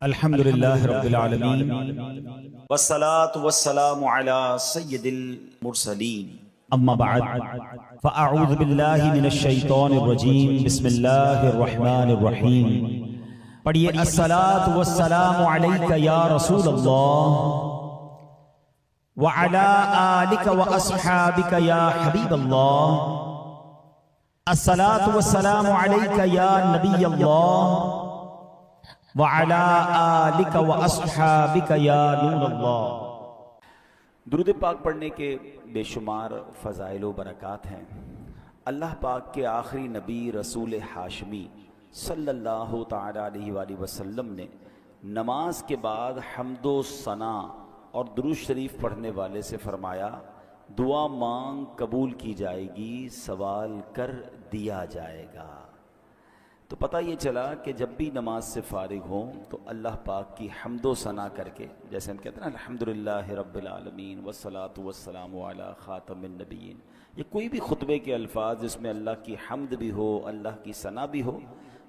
الحمدللہ رب العالمین والصلاة والسلام علی سید المرسلین اما بعد فاعوذ باللہ من الشیطان الرجیم بسم اللہ الرحمن الرحیم پڑھیے الصلاة والسلام علیک یا رسول اللہ وعلی آلک واصحابک یا حبیب اللہ الصلاة والسلام علیک یا نبی اللہ وعلی آلک واصحابک یا نور اللہ۔ درود پاک پڑھنے کے بے شمار فضائل و برکات ہیں۔ اللہ پاک کے آخری نبی رسول ہاشمی صلی اللہ تعالی علیہ وآلہ وسلم نے نماز کے بعد حمد و ثنا اور درود شریف پڑھنے والے سے فرمایا، دعا مانگ قبول کی جائے گی، سوال کر دیا جائے گا۔ تو پتہ یہ چلا کہ جب بھی نماز سے فارغ ہوں تو اللہ پاک کی حمد و ثنا کر کے، جیسے ہم کہتے ہیں نا الحمدللہ رب العالمین والصلاة والسلام علی خاتم النبیین، یہ کوئی بھی خطبے کے الفاظ جس میں اللہ کی حمد بھی ہو، اللہ کی ثنا بھی ہو،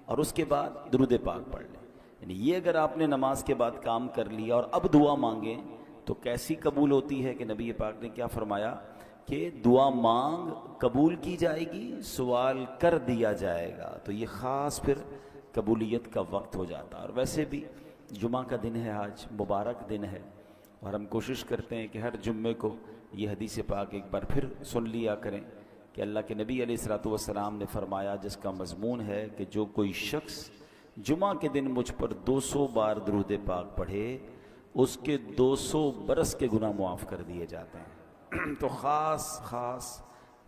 اور اس کے بعد درود پاک پڑھ لیں، یعنی یہ اگر آپ نے نماز کے بعد کام کر لیا اور اب دعا مانگیں تو کیسی قبول ہوتی ہے کہ نبی پاک نے کیا فرمایا کہ دعا مانگ قبول کی جائے گی، سوال کر دیا جائے گا۔ تو یہ خاص پھر قبولیت کا وقت ہو جاتا ہے۔ اور ویسے بھی جمعہ کا دن ہے، آج مبارک دن ہے، اور ہم کوشش کرتے ہیں کہ ہر جمعے کو یہ حدیث پاک ایک بار پھر سن لیا کریں کہ اللہ کے نبی علیہ الصلوۃ والسلام نے فرمایا، جس کا مضمون ہے کہ جو کوئی شخص جمعہ کے دن مجھ پر 200 بار درود پاک پڑھے اس کے 200 برس کے گناہ معاف کر دیے جاتے ہیں۔ تو خاص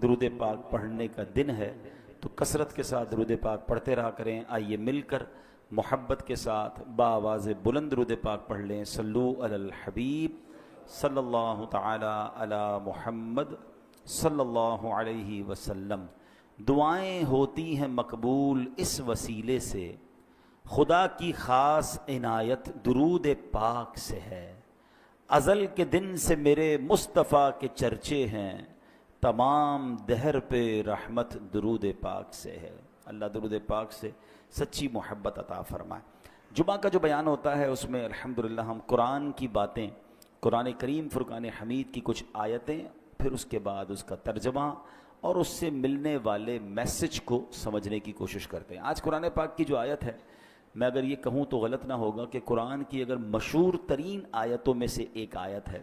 درود پاک پڑھنے کا دن ہے، تو کثرت کے ساتھ درود پاک پڑھتے رہا کریں۔ آئیے مل کر محبت کے ساتھ بآواز بلند درود پاک پڑھ لیں۔ صلو علی الحبیب صلی اللہ تعالی علی محمد صلی اللہ علیہ وسلم۔ دعائیں ہوتی ہیں مقبول اس وسیلے سے، خدا کی خاص عنایت درود پاک سے ہے۔ ازل کے دن سے میرے مصطفیٰ کے چرچے ہیں، تمام دہر پہ رحمت درود پاک سے ہے۔ اللہ درود پاک سے سچی محبت عطا فرمائے۔ جمعہ کا جو بیان ہوتا ہے اس میں الحمدللہ ہم قرآن کی باتیں، قرآن کریم فرقان حمید کی کچھ آیتیں، پھر اس کے بعد اس کا ترجمہ اور اس سے ملنے والے میسج کو سمجھنے کی کوشش کرتے ہیں۔ آج قرآن پاک کی جو آیت ہے، میں اگر یہ کہوں تو غلط نہ ہوگا کہ قرآن کی اگر مشہور ترین آیتوں میں سے ایک آیت ہے،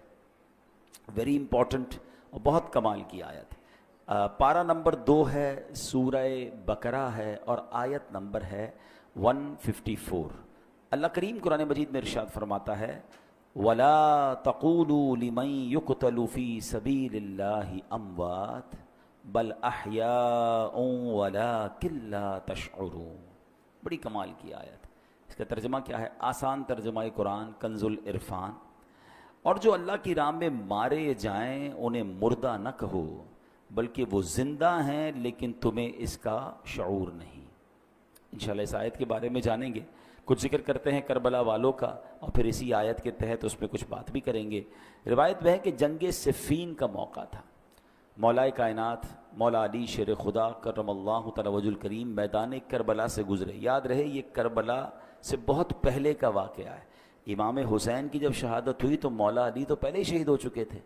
ویری امپورٹنٹ اور بہت کمال کی آیت ہے۔ پارہ نمبر 2 ہے، سورہ بقرہ ہے، اور آیت نمبر ہے 154۔ اللہ کریم قرآن مجید میں ارشاد فرماتا ہے، وَلَا تَقُولُوا لِمَن يُقْتَلُ فِي سَبِيلِ اللَّهِ أَمْوَاتٌ بَلْ أَحْيَاءٌ وَلَٰكِن لَّا تَشْعُرُونَ۔ بڑی کمال کی آیت۔ اس کا ترجمہ کیا ہے؟ آسان ترجمہ قرآن کنز العرفان۔ اور جو اللہ کی راہ میں مارے جائیں انہیں مردہ نہ کہو، بلکہ وہ زندہ ہیں لیکن تمہیں اس کا شعور نہیں۔ انشاءاللہ اس آیت کے بارے میں جانیں گے، کچھ ذکر کرتے ہیں کربلا والوں کا، اور پھر اسی آیت کے تحت اس میں کچھ بات بھی کریں گے۔ روایت میں ہے کہ جنگ صفین کا موقع تھا، مولا کائنات مولا علی شیر خدا کرم اللہ تعالی وجہ الکریم میدان کربلا سے گزرے۔ یاد رہے یہ کربلا سے بہت پہلے کا واقعہ ہے۔ امام حسین کی جب شہادت ہوئی تو مولا علی تو پہلے ہی شہید ہو چکے تھے،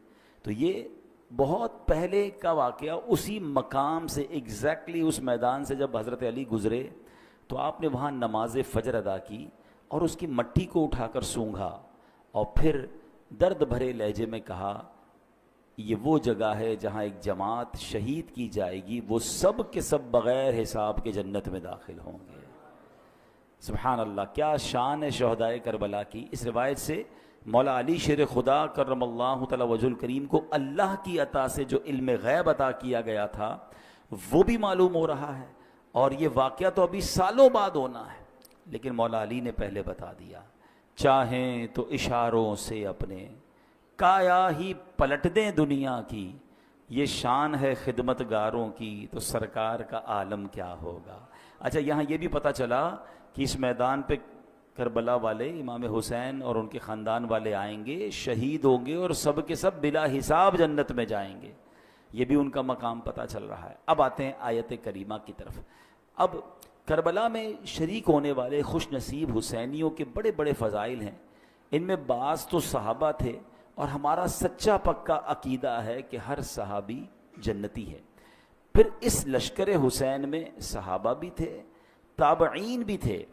تو یہ بہت پہلے کا واقعہ۔ اسی مقام سے ایگزیکٹلی اس میدان سے جب حضرت علی گزرے تو آپ نے وہاں نماز فجر ادا کی اور اس کی مٹی کو اٹھا کر سونگھا، اور پھر درد بھرے لہجے میں کہا، یہ وہ جگہ ہے جہاں ایک جماعت شہید کی جائے گی، وہ سب کے سب بغیر حساب کے جنت میں داخل ہوں گے۔ سبحان اللہ، کیا شان ہے شہدائے کربلا کی۔ اس روایت سے مولا علی شیر خدا کرم اللہ تعالی وجہ الکریم کو اللہ کی عطا سے جو علم غیب عطا کیا گیا تھا وہ بھی معلوم ہو رہا ہے، اور یہ واقعہ تو ابھی سالوں بعد ہونا ہے، لیکن مولا علی نے پہلے بتا دیا۔ چاہیں تو اشاروں سے اپنے کایا ہی پلٹ دیں دنیا کی، یہ شان ہے خدمت گاروں کی، تو سرکار کا عالم کیا ہوگا۔ اچھا، یہاں یہ بھی پتہ چلا کہ اس میدان پہ کربلا والے امام حسین اور ان کے خاندان والے آئیں گے، شہید ہوں گے، اور سب کے سب بلا حساب جنت میں جائیں گے۔ یہ بھی ان کا مقام پتہ چل رہا ہے۔ اب آتے ہیں آیت کریمہ کی طرف۔ اب کربلا میں شریک ہونے والے خوش نصیب حسینیوں کے بڑے بڑے فضائل ہیں. ان میں بعض تو صحابہ تھے، اور ہمارا سچا پکا عقیدہ ہے کہ ہر صحابی جنتی ہے. پھر اس لشکر حسین میں صحابہ بھی تھے، تابعین بھی تھے،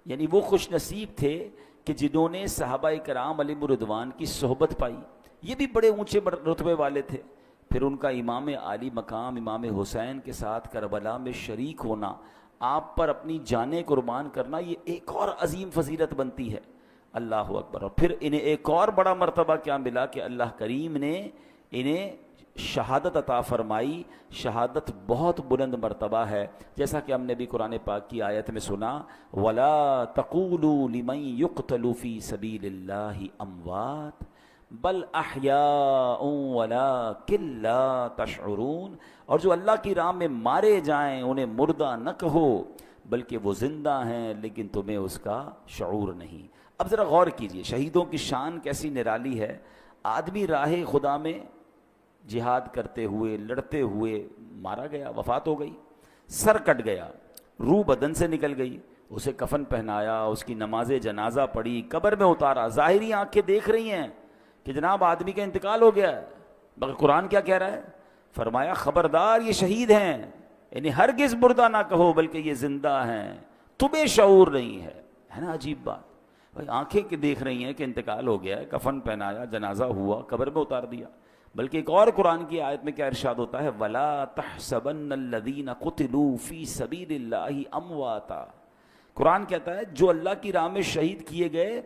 یعنی وہ خوش نصیب تھے کہ جنہوں نے صحابہ کرام علیہم الرضوان کی صحبت پائی. یہ بھی بڑے اونچے رتبے والے تھے. پھر ان کا امام عالی مقام امام حسین کے ساتھ کربلا میں شریک ہونا، آپ پر اپنی جانیں قربان کرنا، یہ ایک اور عظیم فضیلت بنتی ہے. اللہ اکبر. اور پھر انہیں ایک اور بڑا مرتبہ کیا ملا کہ اللہ کریم نے انہیں شہادت عطا فرمائی. شہادت بہت بلند مرتبہ ہے، جیسا کہ ہم نے بھی قرآن پاک کی آیت میں سنا، وَلَا تَقُولُوا لِمَن يُقْتَلُ فِي سَبِيلِ اللَّهِ أَمْوَاتٌ بَلْ أَحْيَاءٌ وَلَٰكِن لَّا تَشْعُرُونَ. اور جو اللہ کی راہ میں مارے جائیں انہیں مردہ نہ کہو، بلکہ وہ زندہ ہیں لیکن تمہیں اس کا شعور نہیں. اب ذرا غور کیجئے، شہیدوں کی شان کیسی نرالی ہے. آدمی راہ خدا میں جہاد کرتے ہوئے لڑتے ہوئے مارا گیا، وفات ہو گئی، سر کٹ گیا، روح بدن سے نکل گئی، اسے کفن پہنایا، اس کی نماز جنازہ پڑھی، قبر میں اتارا. ظاہری آنکھیں دیکھ رہی ہیں کہ جناب آدمی کا انتقال ہو گیا ہے، مگر قرآن کیا کہہ رہا ہے؟ فرمایا خبردار یہ شہید ہیں، انہیں ہرگز مردہ نہ کہو بلکہ یہ زندہ ہیں، تمہیں شعور نہیں ہے. ہے نا عجیب بات؟ بھائی آنکھیں کہ دیکھ رہی ہیں کہ انتقال ہو گیا ہے، کفن پہنایا، جنازہ ہوا، قبر میں اتار دیا. بلکہ ایک اور قرآن کی آیت میں کیا ارشاد ہوتا ہے، وَلَا تَحْسَبَنَّ الَّذِينَ قُتِلُوا فِي سَبِيلِ اللَّهِ أَمْوَاتًا. قرآن کہتا ہے جو اللہ کی راہ میں شہید کیے گئے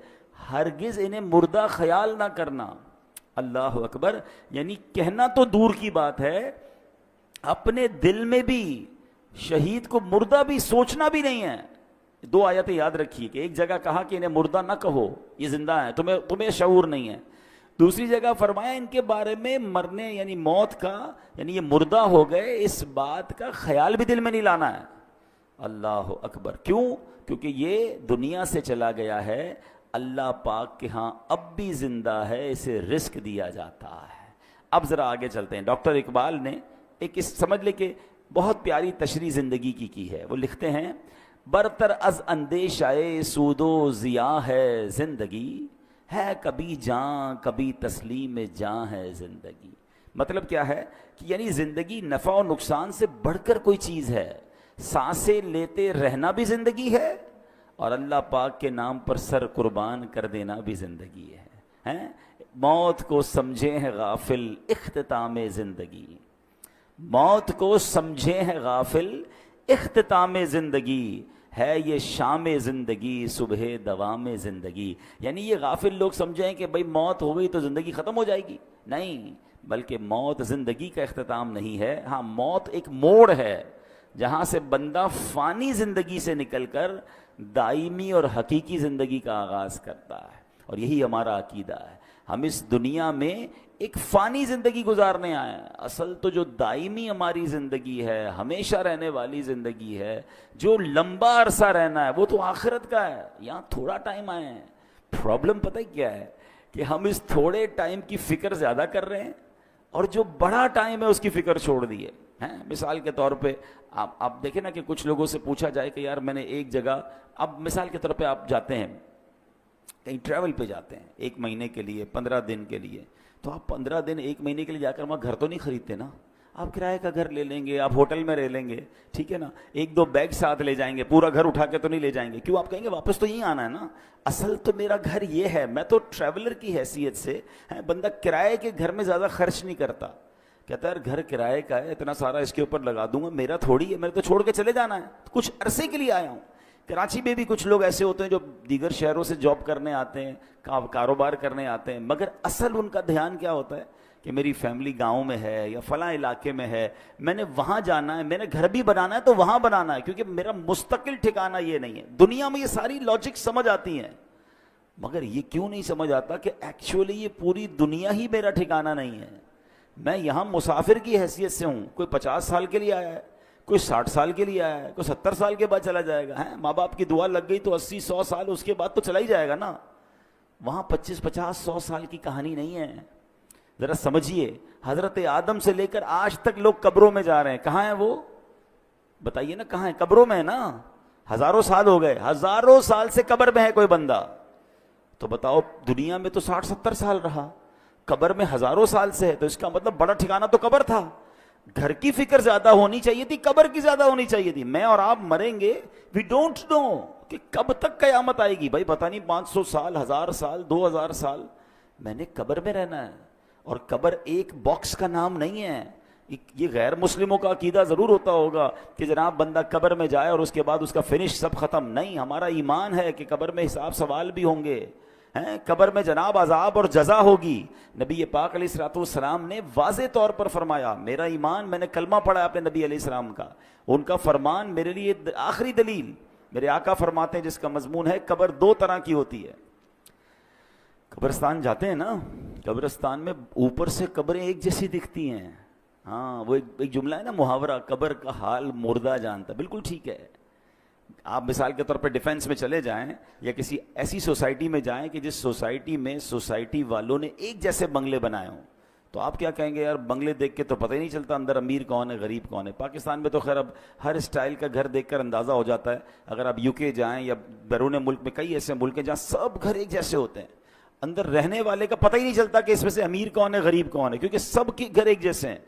ہرگز انہیں مردہ خیال نہ کرنا. اللہ اکبر. یعنی کہنا تو دور کی بات ہے، اپنے دل میں بھی شہید کو مردہ بھی سوچنا بھی نہیں ہے. دو آیتیں یاد رکھیے کہ ایک جگہ کہا کہ انہیں مردہ نہ کہو، یہ زندہ ہیں، تمہیں شعور نہیں ہے. دوسری جگہ فرمایا ان کے بارے میں مرنے یعنی موت کا، یعنی یہ مردہ ہو گئے، اس بات کا خیال بھی دل میں نہیں لانا ہے. اللہ اکبر. کیوں؟ کیونکہ یہ دنیا سے چلا گیا ہے، اللہ پاک کے ہاں اب بھی زندہ ہے، اسے رزق دیا جاتا ہے. اب ذرا آگے چلتے ہیں. ڈاکٹر اقبال نے ایک سمجھ لے کہ بہت پیاری تشریح زندگی کی ہے. وہ لکھتے ہیں برتر از اندیشہ سود و ضیاء ہے زندگی، ہے کبھی جاں کبھی تسلیم جاں ہے زندگی. مطلب کیا ہے کہ یعنی زندگی نفع و نقصان سے بڑھ کر کوئی چیز ہے. سانسیں لیتے رہنا بھی زندگی ہے، اور اللہ پاک کے نام پر سر قربان کر دینا بھی زندگی ہے. موت کو سمجھے ہیں غافل اختتام زندگی، موت کو سمجھے ہیں غافل اختتام زندگی، ہے یہ شام زندگی صبح دوام زندگی. یعنی یہ غافل لوگ سمجھیں کہ بھئی موت ہو گئی تو زندگی ختم ہو جائے گی. نہیں، بلکہ موت زندگی کا اختتام نہیں ہے. ہاں، موت ایک موڑ ہے جہاں سے بندہ فانی زندگی سے نکل کر دائمی اور حقیقی زندگی کا آغاز کرتا ہے. اور یہی ہمارا عقیدہ ہے. ہم اس دنیا میں ایک فانی زندگی گزارنے آئے ہیں. اصل تو جو دائمی ہماری زندگی ہے، ہمیشہ رہنے والی زندگی ہے، جو لمبا عرصہ رہنا ہے، وہ تو آخرت کا ہے. یہاں تھوڑا ٹائم آئے ہیں. پرابلم پتہ کیا ہے کہ ہم اس تھوڑے ٹائم کی فکر زیادہ کر رہے ہیں، اور جو بڑا ٹائم ہے اس کی فکر چھوڑ دی ہے. مثال کے طور پہ آپ دیکھیں نا کہ کچھ لوگوں سے پوچھا جائے کہ یار میں نے ایک جگہ، اب مثال کے طور پہ آپ جاتے ہیں کہیں ٹریول پہ جاتے ہیں 1 مہینے کے لیے، 15 دن کے لیے، تو آپ 15 دن 1 مہینے کے لیے جا کر وہاں گھر تو نہیں خریدتے نا. آپ کرائے کا گھر لے لیں گے، آپ ہوٹل میں رہ لیں گے، ٹھیک ہے نا. 1-2 بیگ ساتھ لے جائیں گے، پورا گھر اٹھا کے تو نہیں لے جائیں گے. کیوں؟ آپ کہیں گے واپس تو یہیں آنا ہے نا. اصل تو میرا گھر یہ ہے، میں تو ٹریولر کی حیثیت سے، بندہ کرائے کے گھر میں زیادہ خرچ نہیں کرتا. کہتا ہے گھر کرائے کا ہے، اتنا سارا اس کے اوپر لگا دوں گا، میرا تھوڑی ہے، میں تو چھوڑ کے چلے جانا ہے، کچھ عرصے کے لیے آیا ہوں. کراچی میں بھی کچھ لوگ ایسے ہوتے ہیں جو دیگر شہروں سے جاب کرنے آتے ہیں، کاروبار کرنے آتے ہیں، مگر اصل ان کا دھیان کیا ہوتا ہے کہ میری فیملی گاؤں میں ہے یا فلاں علاقے میں ہے، میں نے وہاں جانا ہے، میں نے گھر بھی بنانا ہے تو وہاں بنانا ہے، کیونکہ میرا مستقل ٹھکانہ یہ نہیں ہے. دنیا میں یہ ساری لاجک سمجھ آتی ہیں، مگر یہ کیوں نہیں سمجھ آتا کہ ایکچولی یہ پوری دنیا ہی میرا ٹھکانہ نہیں ہے. میں یہاں مسافر کی حیثیت سے ہوں. کوئی 50 سال کے لیے آیا ہے، کوئی 60 سال کے لیے آیا ہے، کوئی 70 سال کے بعد چلا جائے گا. ماں باپ کی دعا لگ گئی تو 80-100 سال اس کے بعد تو چلا ہی جائے گا نا. وہاں 25-50-100 سال کی کہانی نہیں ہے. ذرا سمجھیے، حضرت آدم سے لے کر آج تک لوگ قبروں میں جا رہے ہیں. کہاں ہیں وہ؟ بتائیے نا کہاں ہیں؟ قبروں میں ہے نا. ہزاروں سال ہو گئے، ہزاروں سال سے قبر میں ہے کوئی بندہ، تو بتاؤ دنیا میں تو 60-70 سال رہا، قبر میں ہزاروں سال سے ہے، تو اس کا مطلب بڑا ٹھکانہ تو قبر تھا. گھر کی فکر زیادہ ہونی چاہیے تھی، قبر کی زیادہ ہونی چاہیے تھی. میں اور آپ مریں گے، وی ڈونٹ نو کہ کب تک قیامت آئے گی. بھائی پتہ نہیں 500 سال، 1000 سال، 2000 سال میں نے قبر میں رہنا ہے. اور قبر ایک باکس کا نام نہیں ہے. یہ غیر مسلموں کا عقیدہ ضرور ہوتا ہوگا کہ جناب بندہ قبر میں جائے اور اس کے بعد اس کا فنش سب ختم. نہیں، ہمارا ایمان ہے کہ قبر میں حساب سوال بھی ہوں گے، قبر میں جناب عذاب اور جزا ہوگی. نبی پاک علیہ الصلوۃ والسلام نے واضح طور پر فرمایا، میرا ایمان، میں نے کلمہ پڑھا اپنے نبی علیہ السلام کا، ان کا فرمان میرے لیے آخری دلیل. میرے آقا فرماتے ہیں جس کا مضمون ہے قبر 2 طرح کی ہوتی ہے. قبرستان جاتے ہیں نا، قبرستان میں اوپر سے قبریں ایک جیسی دکھتی ہیں. ہاں، وہ ایک جملہ ہے نا، محاورہ، قبر کا حال مردہ جانتا. بالکل ٹھیک ہے. آپ مثال کے طور پہ ڈیفینس میں چلے جائیں یا کسی ایسی سوسائٹی میں جائیں کہ جس سوسائٹی میں سوسائٹی والوں نے ایک جیسے بنگلے بنائے ہوں، تو آپ کیا کہیں گے؟ یار بنگلے دیکھ کے تو پتہ ہی نہیں چلتا اندر امیر کون ہے غریب کون ہے. پاکستان میں تو خیر اب ہر اسٹائل کا گھر دیکھ کر اندازہ ہو جاتا ہے. اگر آپ یو کے جائیں یا بیرون ملک میں کئی ایسے ملک ہیں جہاں سب گھر ایک جیسے ہوتے ہیں، اندر رہنے والے کا پتہ ہی نہیں چلتا کہ اس میں سے امیر کون ہے غریب کون ہے، کیونکہ سب کے گھر ایک جیسے ہیں.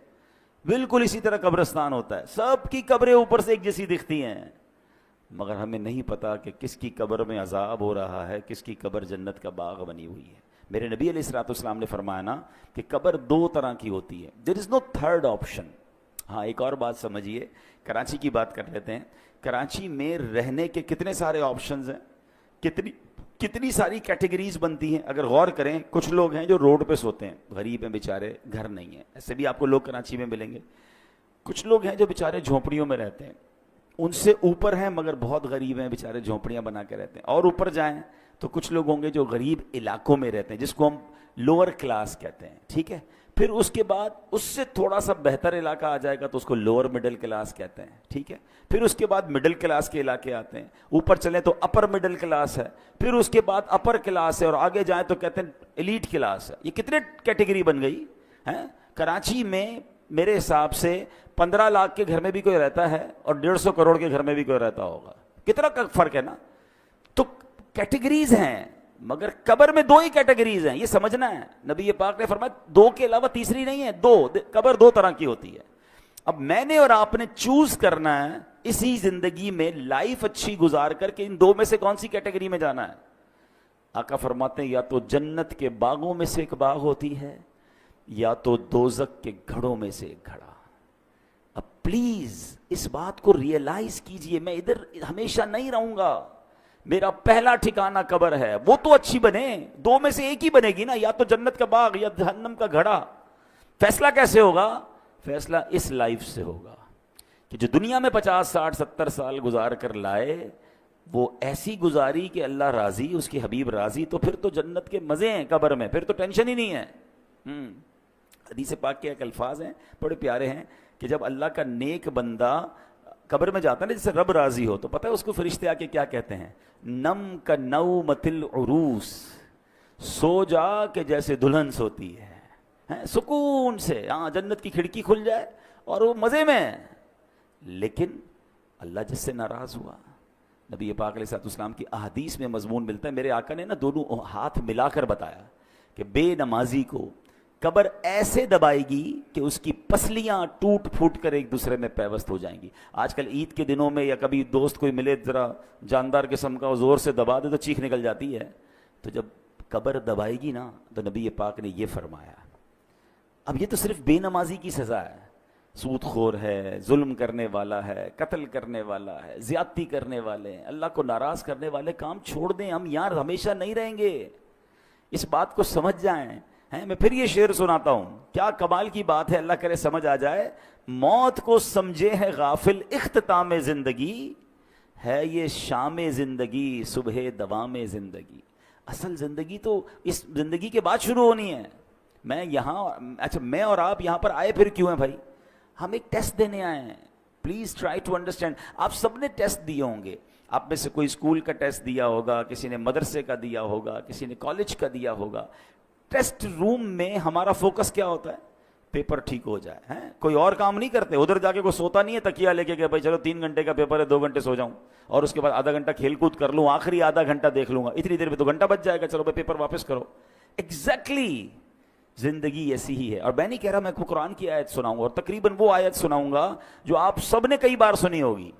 بالکل اسی طرح قبرستان ہوتا ہے، سب کی قبریں اوپر سے ایک جیسی دکھتی ہیں، مگر ہمیں نہیں پتا کہ کس کی قبر میں عذاب ہو رہا ہے، کس کی قبر جنت کا باغ بنی ہوئی ہے. میرے نبی علیہ الصلوۃ والسلام نے فرمایا نا کہ قبر 2 طرح کی ہوتی ہے. دیر از نو تھرڈ آپشن. ہاں، ایک اور بات سمجھیے، کراچی کی بات کر لیتے ہیں. کراچی میں رہنے کے کتنے سارے آپشنز ہیں، کتنی ساری کیٹیگریز بنتی ہیں. اگر غور کریں، کچھ لوگ ہیں جو روڈ پہ سوتے ہیں، غریب ہیں بیچارے، گھر نہیں ہیں. ایسے بھی آپ کو لوگ کراچی میں ملیں گے. کچھ لوگ ہیں جو بیچارے جھونپڑیوں میں رہتے ہیں، ان سے اوپر ہیں مگر بہت غریب ہیں، بیچارے جھونپڑیاں بنا کے رہتے ہیں. اور اوپر جائیں تو کچھ لوگ ہوں گے جو غریب علاقوں میں رہتے ہیں، جس کو ہم لوور کلاس کہتے ہیں. ٹھیک ہے. پھر اس کے بعد اس سے تھوڑا سا بہتر علاقہ آ جائے گا تو اس کو لوور مڈل کلاس کہتے ہیں. ٹھیک ہے. پھر اس کے بعد مڈل کلاس کے علاقے آتے ہیں. اوپر چلیں تو اپر مڈل کلاس ہے. پھر اس کے بعد اپر کلاس ہے، اور آگے جائیں تو کہتے ہیں ایلیٹ کلاس ہے. یہ کتنے کیٹیگری بن گئی ہیں. کراچی میں میرے حساب سے 15 لاکھ کے گھر میں بھی کوئی رہتا ہے اور 150 کروڑ کے گھر میں بھی کوئی رہتا ہوگا. کتنا فرق ہے نا. تو کیٹیگریز ہیں، مگر قبر میں 2 ہی کیٹیگریز ہیں، یہ سمجھنا ہے. نبی پاک نے فرمایا 2 کے علاوہ تیسری نہیں ہے. قبر 2 طرح کی ہوتی ہے. اب میں نے اور آپ نے چوز کرنا ہے اسی زندگی میں لائف اچھی گزار کر کے ان 2 میں سے کون سی کیٹیگری میں جانا ہے. آقا فرماتے ہیں یا تو جنت کے باغوں میں سے ایک باغ ہوتی ہے، یا تو دوزخ کے گھڑوں میں سے ایک گھڑا. اب پلیز اس بات کو ریئلائز کیجئے، میں ادھر ہمیشہ نہیں رہوں گا. میرا پہلا ٹھکانہ قبر ہے، وہ تو اچھی بنے، 2 میں سے ایک ہی بنے گی نا، یا تو جنت کا باغ یا جہنم کا گھڑا. فیصلہ کیسے ہوگا؟ فیصلہ اس لائف سے ہوگا کہ جو دنیا میں 50 60 70 سال گزار کر لائے، وہ ایسی گزاری کہ اللہ راضی، اس کے حبیب راضی، تو پھر تو جنت کے مزے ہیں قبر میں، پھر تو ٹینشن ہی نہیں ہے. حدیث پاک کے ایک الفاظ ہیں بڑے پیارے ہیں کہ جب اللہ کا نیک بندہ قبر میں جاتا ہے نا، جیسے رب راضی ہو، تو پتہ ہے اس کو فرشتے آ کے کیا کہتے ہیں؟ نم کا نومۃ العروس، سو جا کہ جیسے دلہن سوتی ہے، سکون سے. ہاں، جنت کی کھڑکی کھل جائے اور وہ مزے میں. لیکن اللہ جس سے ناراض ہوا، نبی پاک علیہ الصلوۃ والسلام کی احادیث میں مضمون ملتا ہے. میرے آقا نے نا دونوں ہاتھ ملا کر بتایا کہ بے نمازی کو قبر ایسے دبائے گی کہ اس کی پسلیاں ٹوٹ پھوٹ کر ایک دوسرے میں پیوست ہو جائیں گی. آج کل عید کے دنوں میں یا کبھی دوست کوئی ملے ذرا جاندار قسم کا، زور سے دبا دے تو چیخ نکل جاتی ہے. تو جب قبر دبائے گی نا تو نبی پاک نے یہ فرمایا. اب یہ تو صرف بے نمازی کی سزا ہے، سود خور ہے، ظلم کرنے والا ہے، قتل کرنے والا ہے، زیادتی کرنے والے ہیں، اللہ کو ناراض کرنے والے کام چھوڑ دیں. ہم یار ہمیشہ نہیں رہیں گے، اس بات کو سمجھ جائیں. میں پھر یہ شعر سناتا ہوں، کیا کمال کی بات ہے، اللہ کرے سمجھ آ جائے. موت کو سمجھے ہے غافل اختتام زندگی، ہے یہ شام زندگی صبح دوام زندگی. اصل زندگی تو اس زندگی کے بعد شروع ہونی ہے. میں اور آپ یہاں پر آئے پھر کیوں ہیں بھائی؟ ہم ایک ٹیسٹ دینے آئے ہیں. Please try to understand. آپ سب نے ٹیسٹ دیے ہوں گے. آپ میں سے کوئی اسکول کا ٹیسٹ دیا ہوگا، کسی نے مدرسے کا دیا ہوگا، کسی نے کالج کا دیا ہوگا. ٹیسٹ روم میں ہمارا فوکس کیا ہوتا ہے؟ پیپر ٹھیک ہو جائے. ہیں کوئی اور کام نہیں کرتے, ادھر جا کے کوئی سوتا نہیں ہے تکیہ لے کے کہ بھائی چلو 3 گھنٹے کا پیپر ہے 2 گھنٹے سو جاؤں اور اس کے بعد آدھا گھنٹہ کھیل کود کر لوں, آخری آدھا گھنٹہ دیکھ لوں گا, اتنی دیر میں تو گھنٹہ بچ جائے گا, چلو بھائی پیپر واپس کرو. ایگزیکٹلی زندگی ایسی ہی ہے. اور میں نہیں کہہ رہا میں کو قرآن کی آیت سناؤں گا, اور تقریباً وہ آیت سناؤں گا جو آپ سب نے کئی بار سنی ہوگی.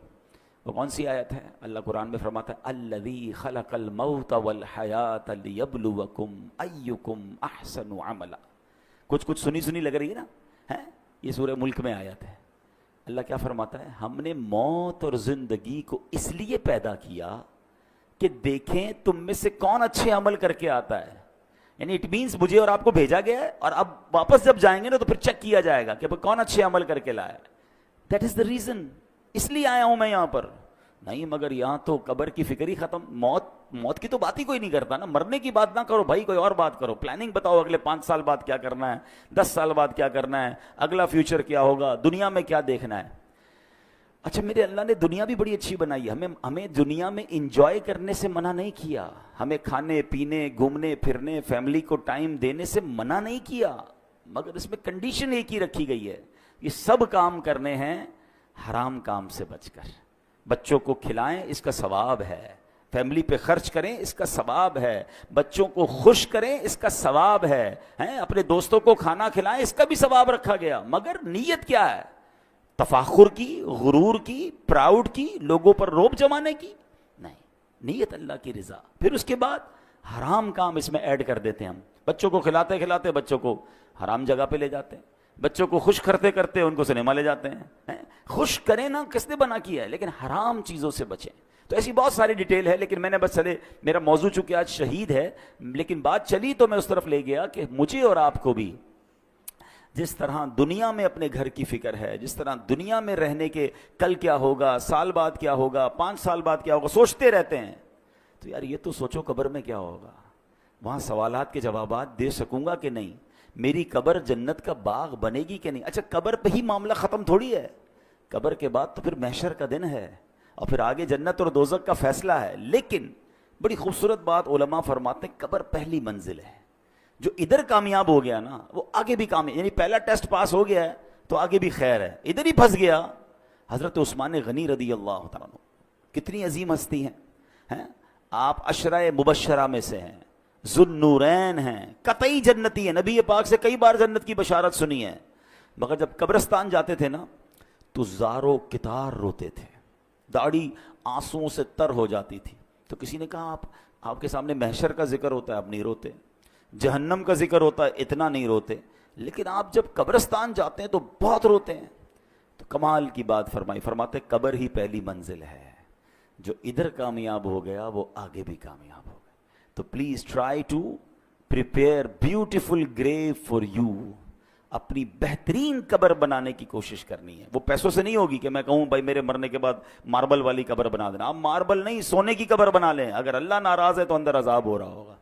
وہ کون سی آیت ہے؟ اللہ قرآن میں فرماتا ہے الذی خلق الموت والحیات لیبلوکم ایکم احسن عملا. کچھ سنی لگ رہی ہے نا, یہ سورہ ملک میں آیت ہے. اللہ کیا فرماتا ہے؟ ہم نے موت اور زندگی کو اس لیے پیدا کیا کہ دیکھیں تم میں سے کون اچھے عمل کر کے آتا ہے. یعنی اٹ مینس مجھے اور آپ کو بھیجا گیا ہے, اور اب واپس جب جائیں گے نا تو پھر چیک کیا جائے گا کہ کون اچھے عمل کر کے لایا. دیٹ از دا ریزن, اس لیے آیا ہوں میں یہاں پر. نہیں مگر یہاں تو قبر کی فکر ہی ختم, موت کی تو بات ہی کوئی نہیں کرتا نا. مرنے کی بات نہ کرو بھائی, کوئی اور بات کرو. پلاننگ بتاؤ اگلے 5 سال بعد کیا کرنا ہے, 10 سال بعد کیا کرنا ہے, اگلا فیوچر کیا ہوگا, دنیا میں کیا دیکھنا ہے. اچھا میرے اللہ نے دنیا بھی بڑی اچھی بنائی ہے. ہمیں دنیا میں انجوائے کرنے سے منع نہیں کیا, ہمیں کھانے پینے گھومنے پھرنے فیملی کو ٹائم دینے سے منع نہیں کیا, مگر اس میں کنڈیشن ایک ہی رکھی گئی ہے, یہ سب کام کرنے ہیں حرام کام سے بچ کر. بچوں کو کھلائیں اس کا ثواب ہے, فیملی پہ خرچ کریں اس کا ثواب ہے, بچوں کو خوش کریں اس کا ثواب ہے, اپنے دوستوں کو کھانا کھلائیں اس کا بھی ثواب رکھا گیا. مگر نیت کیا ہے؟ تفاخر کی, غرور کی, پراؤڈ کی, لوگوں پر روب جمانے کی نہیں. نیت اللہ کی رضا. پھر اس کے بعد حرام کام اس میں ایڈ کر دیتے ہیں. ہم بچوں کو کھلاتے کھلاتے بچوں کو حرام جگہ پہ لے جاتے ہیں, بچوں کو خوش کرتے کرتے ان کو سنیما لے جاتے ہیں. خوش کریں نا, کس نے بنا کیا ہے, لیکن حرام چیزوں سے بچیں. تو ایسی بہت ساری ڈیٹیل ہے, لیکن میں نے بس چلے, میرا موضوع چونکہ آج شہید ہے, لیکن بات چلی تو میں اس طرف لے گیا کہ مجھے اور آپ کو بھی جس طرح دنیا میں اپنے گھر کی فکر ہے, جس طرح دنیا میں رہنے کے کل کیا ہوگا, سال بعد کیا ہوگا, 5 سال بعد کیا ہوگا, سوچتے رہتے ہیں. تو یار یہ تو سوچو قبر میں کیا ہوگا, وہاں سوالات کے جوابات دے سکوں گا کہ نہیں, میری قبر جنت کا باغ بنے گی کہ نہیں. اچھا قبر پہ ہی معاملہ ختم تھوڑی ہے, قبر کے بعد تو پھر محشر کا دن ہے, اور پھر آگے جنت اور دوزخ کا فیصلہ ہے. لیکن بڑی خوبصورت بات علماء فرماتے ہیں, قبر پہلی منزل ہے. جو ادھر کامیاب ہو گیا نا وہ آگے بھی کامیاب, یعنی پہلا ٹیسٹ پاس ہو گیا ہے تو آگے بھی خیر ہے. ادھر ہی پھنس گیا. حضرت عثمان غنی رضی اللہ تعالیٰ عنہ کتنی عظیم ہستی ہیں, آپ عشرہ مبشرہ میں سے ہیں, ذوالنورین ہیں, قطعی جنتی ہیں, نبی پاک سے کئی بار جنت کی بشارت سنی ہے. مگر جب قبرستان جاتے تھے نا تو زارو کتار روتے تھے, داڑھی آنسوؤں سے تر ہو جاتی تھی. تو کسی نے کہا آپ کے سامنے محشر کا ذکر ہوتا ہے, آپ نہیں روتے, جہنم کا ذکر ہوتا ہے, اتنا نہیں روتے, لیکن آپ جب قبرستان جاتے ہیں تو بہت روتے ہیں. تو کمال کی بات فرمائی, فرماتے قبر ہی پہلی منزل ہے, جو ادھر کامیاب ہو گیا وہ آگے بھی کامیاب ہو گیا. تو please try to prepare beautiful grave for you. اپنی بہترین قبر بنانے کی کوشش کرنی ہے. وہ پیسوں سے نہیں ہوگی کہ میں کہوں بھائی میرے مرنے کے بعد ماربل والی قبر بنا دینا. آپ ماربل نہیں, سونے کی قبر بنا لیں. اگر اللہ ناراض ہے تو اندر عذاب ہو رہا ہوگا.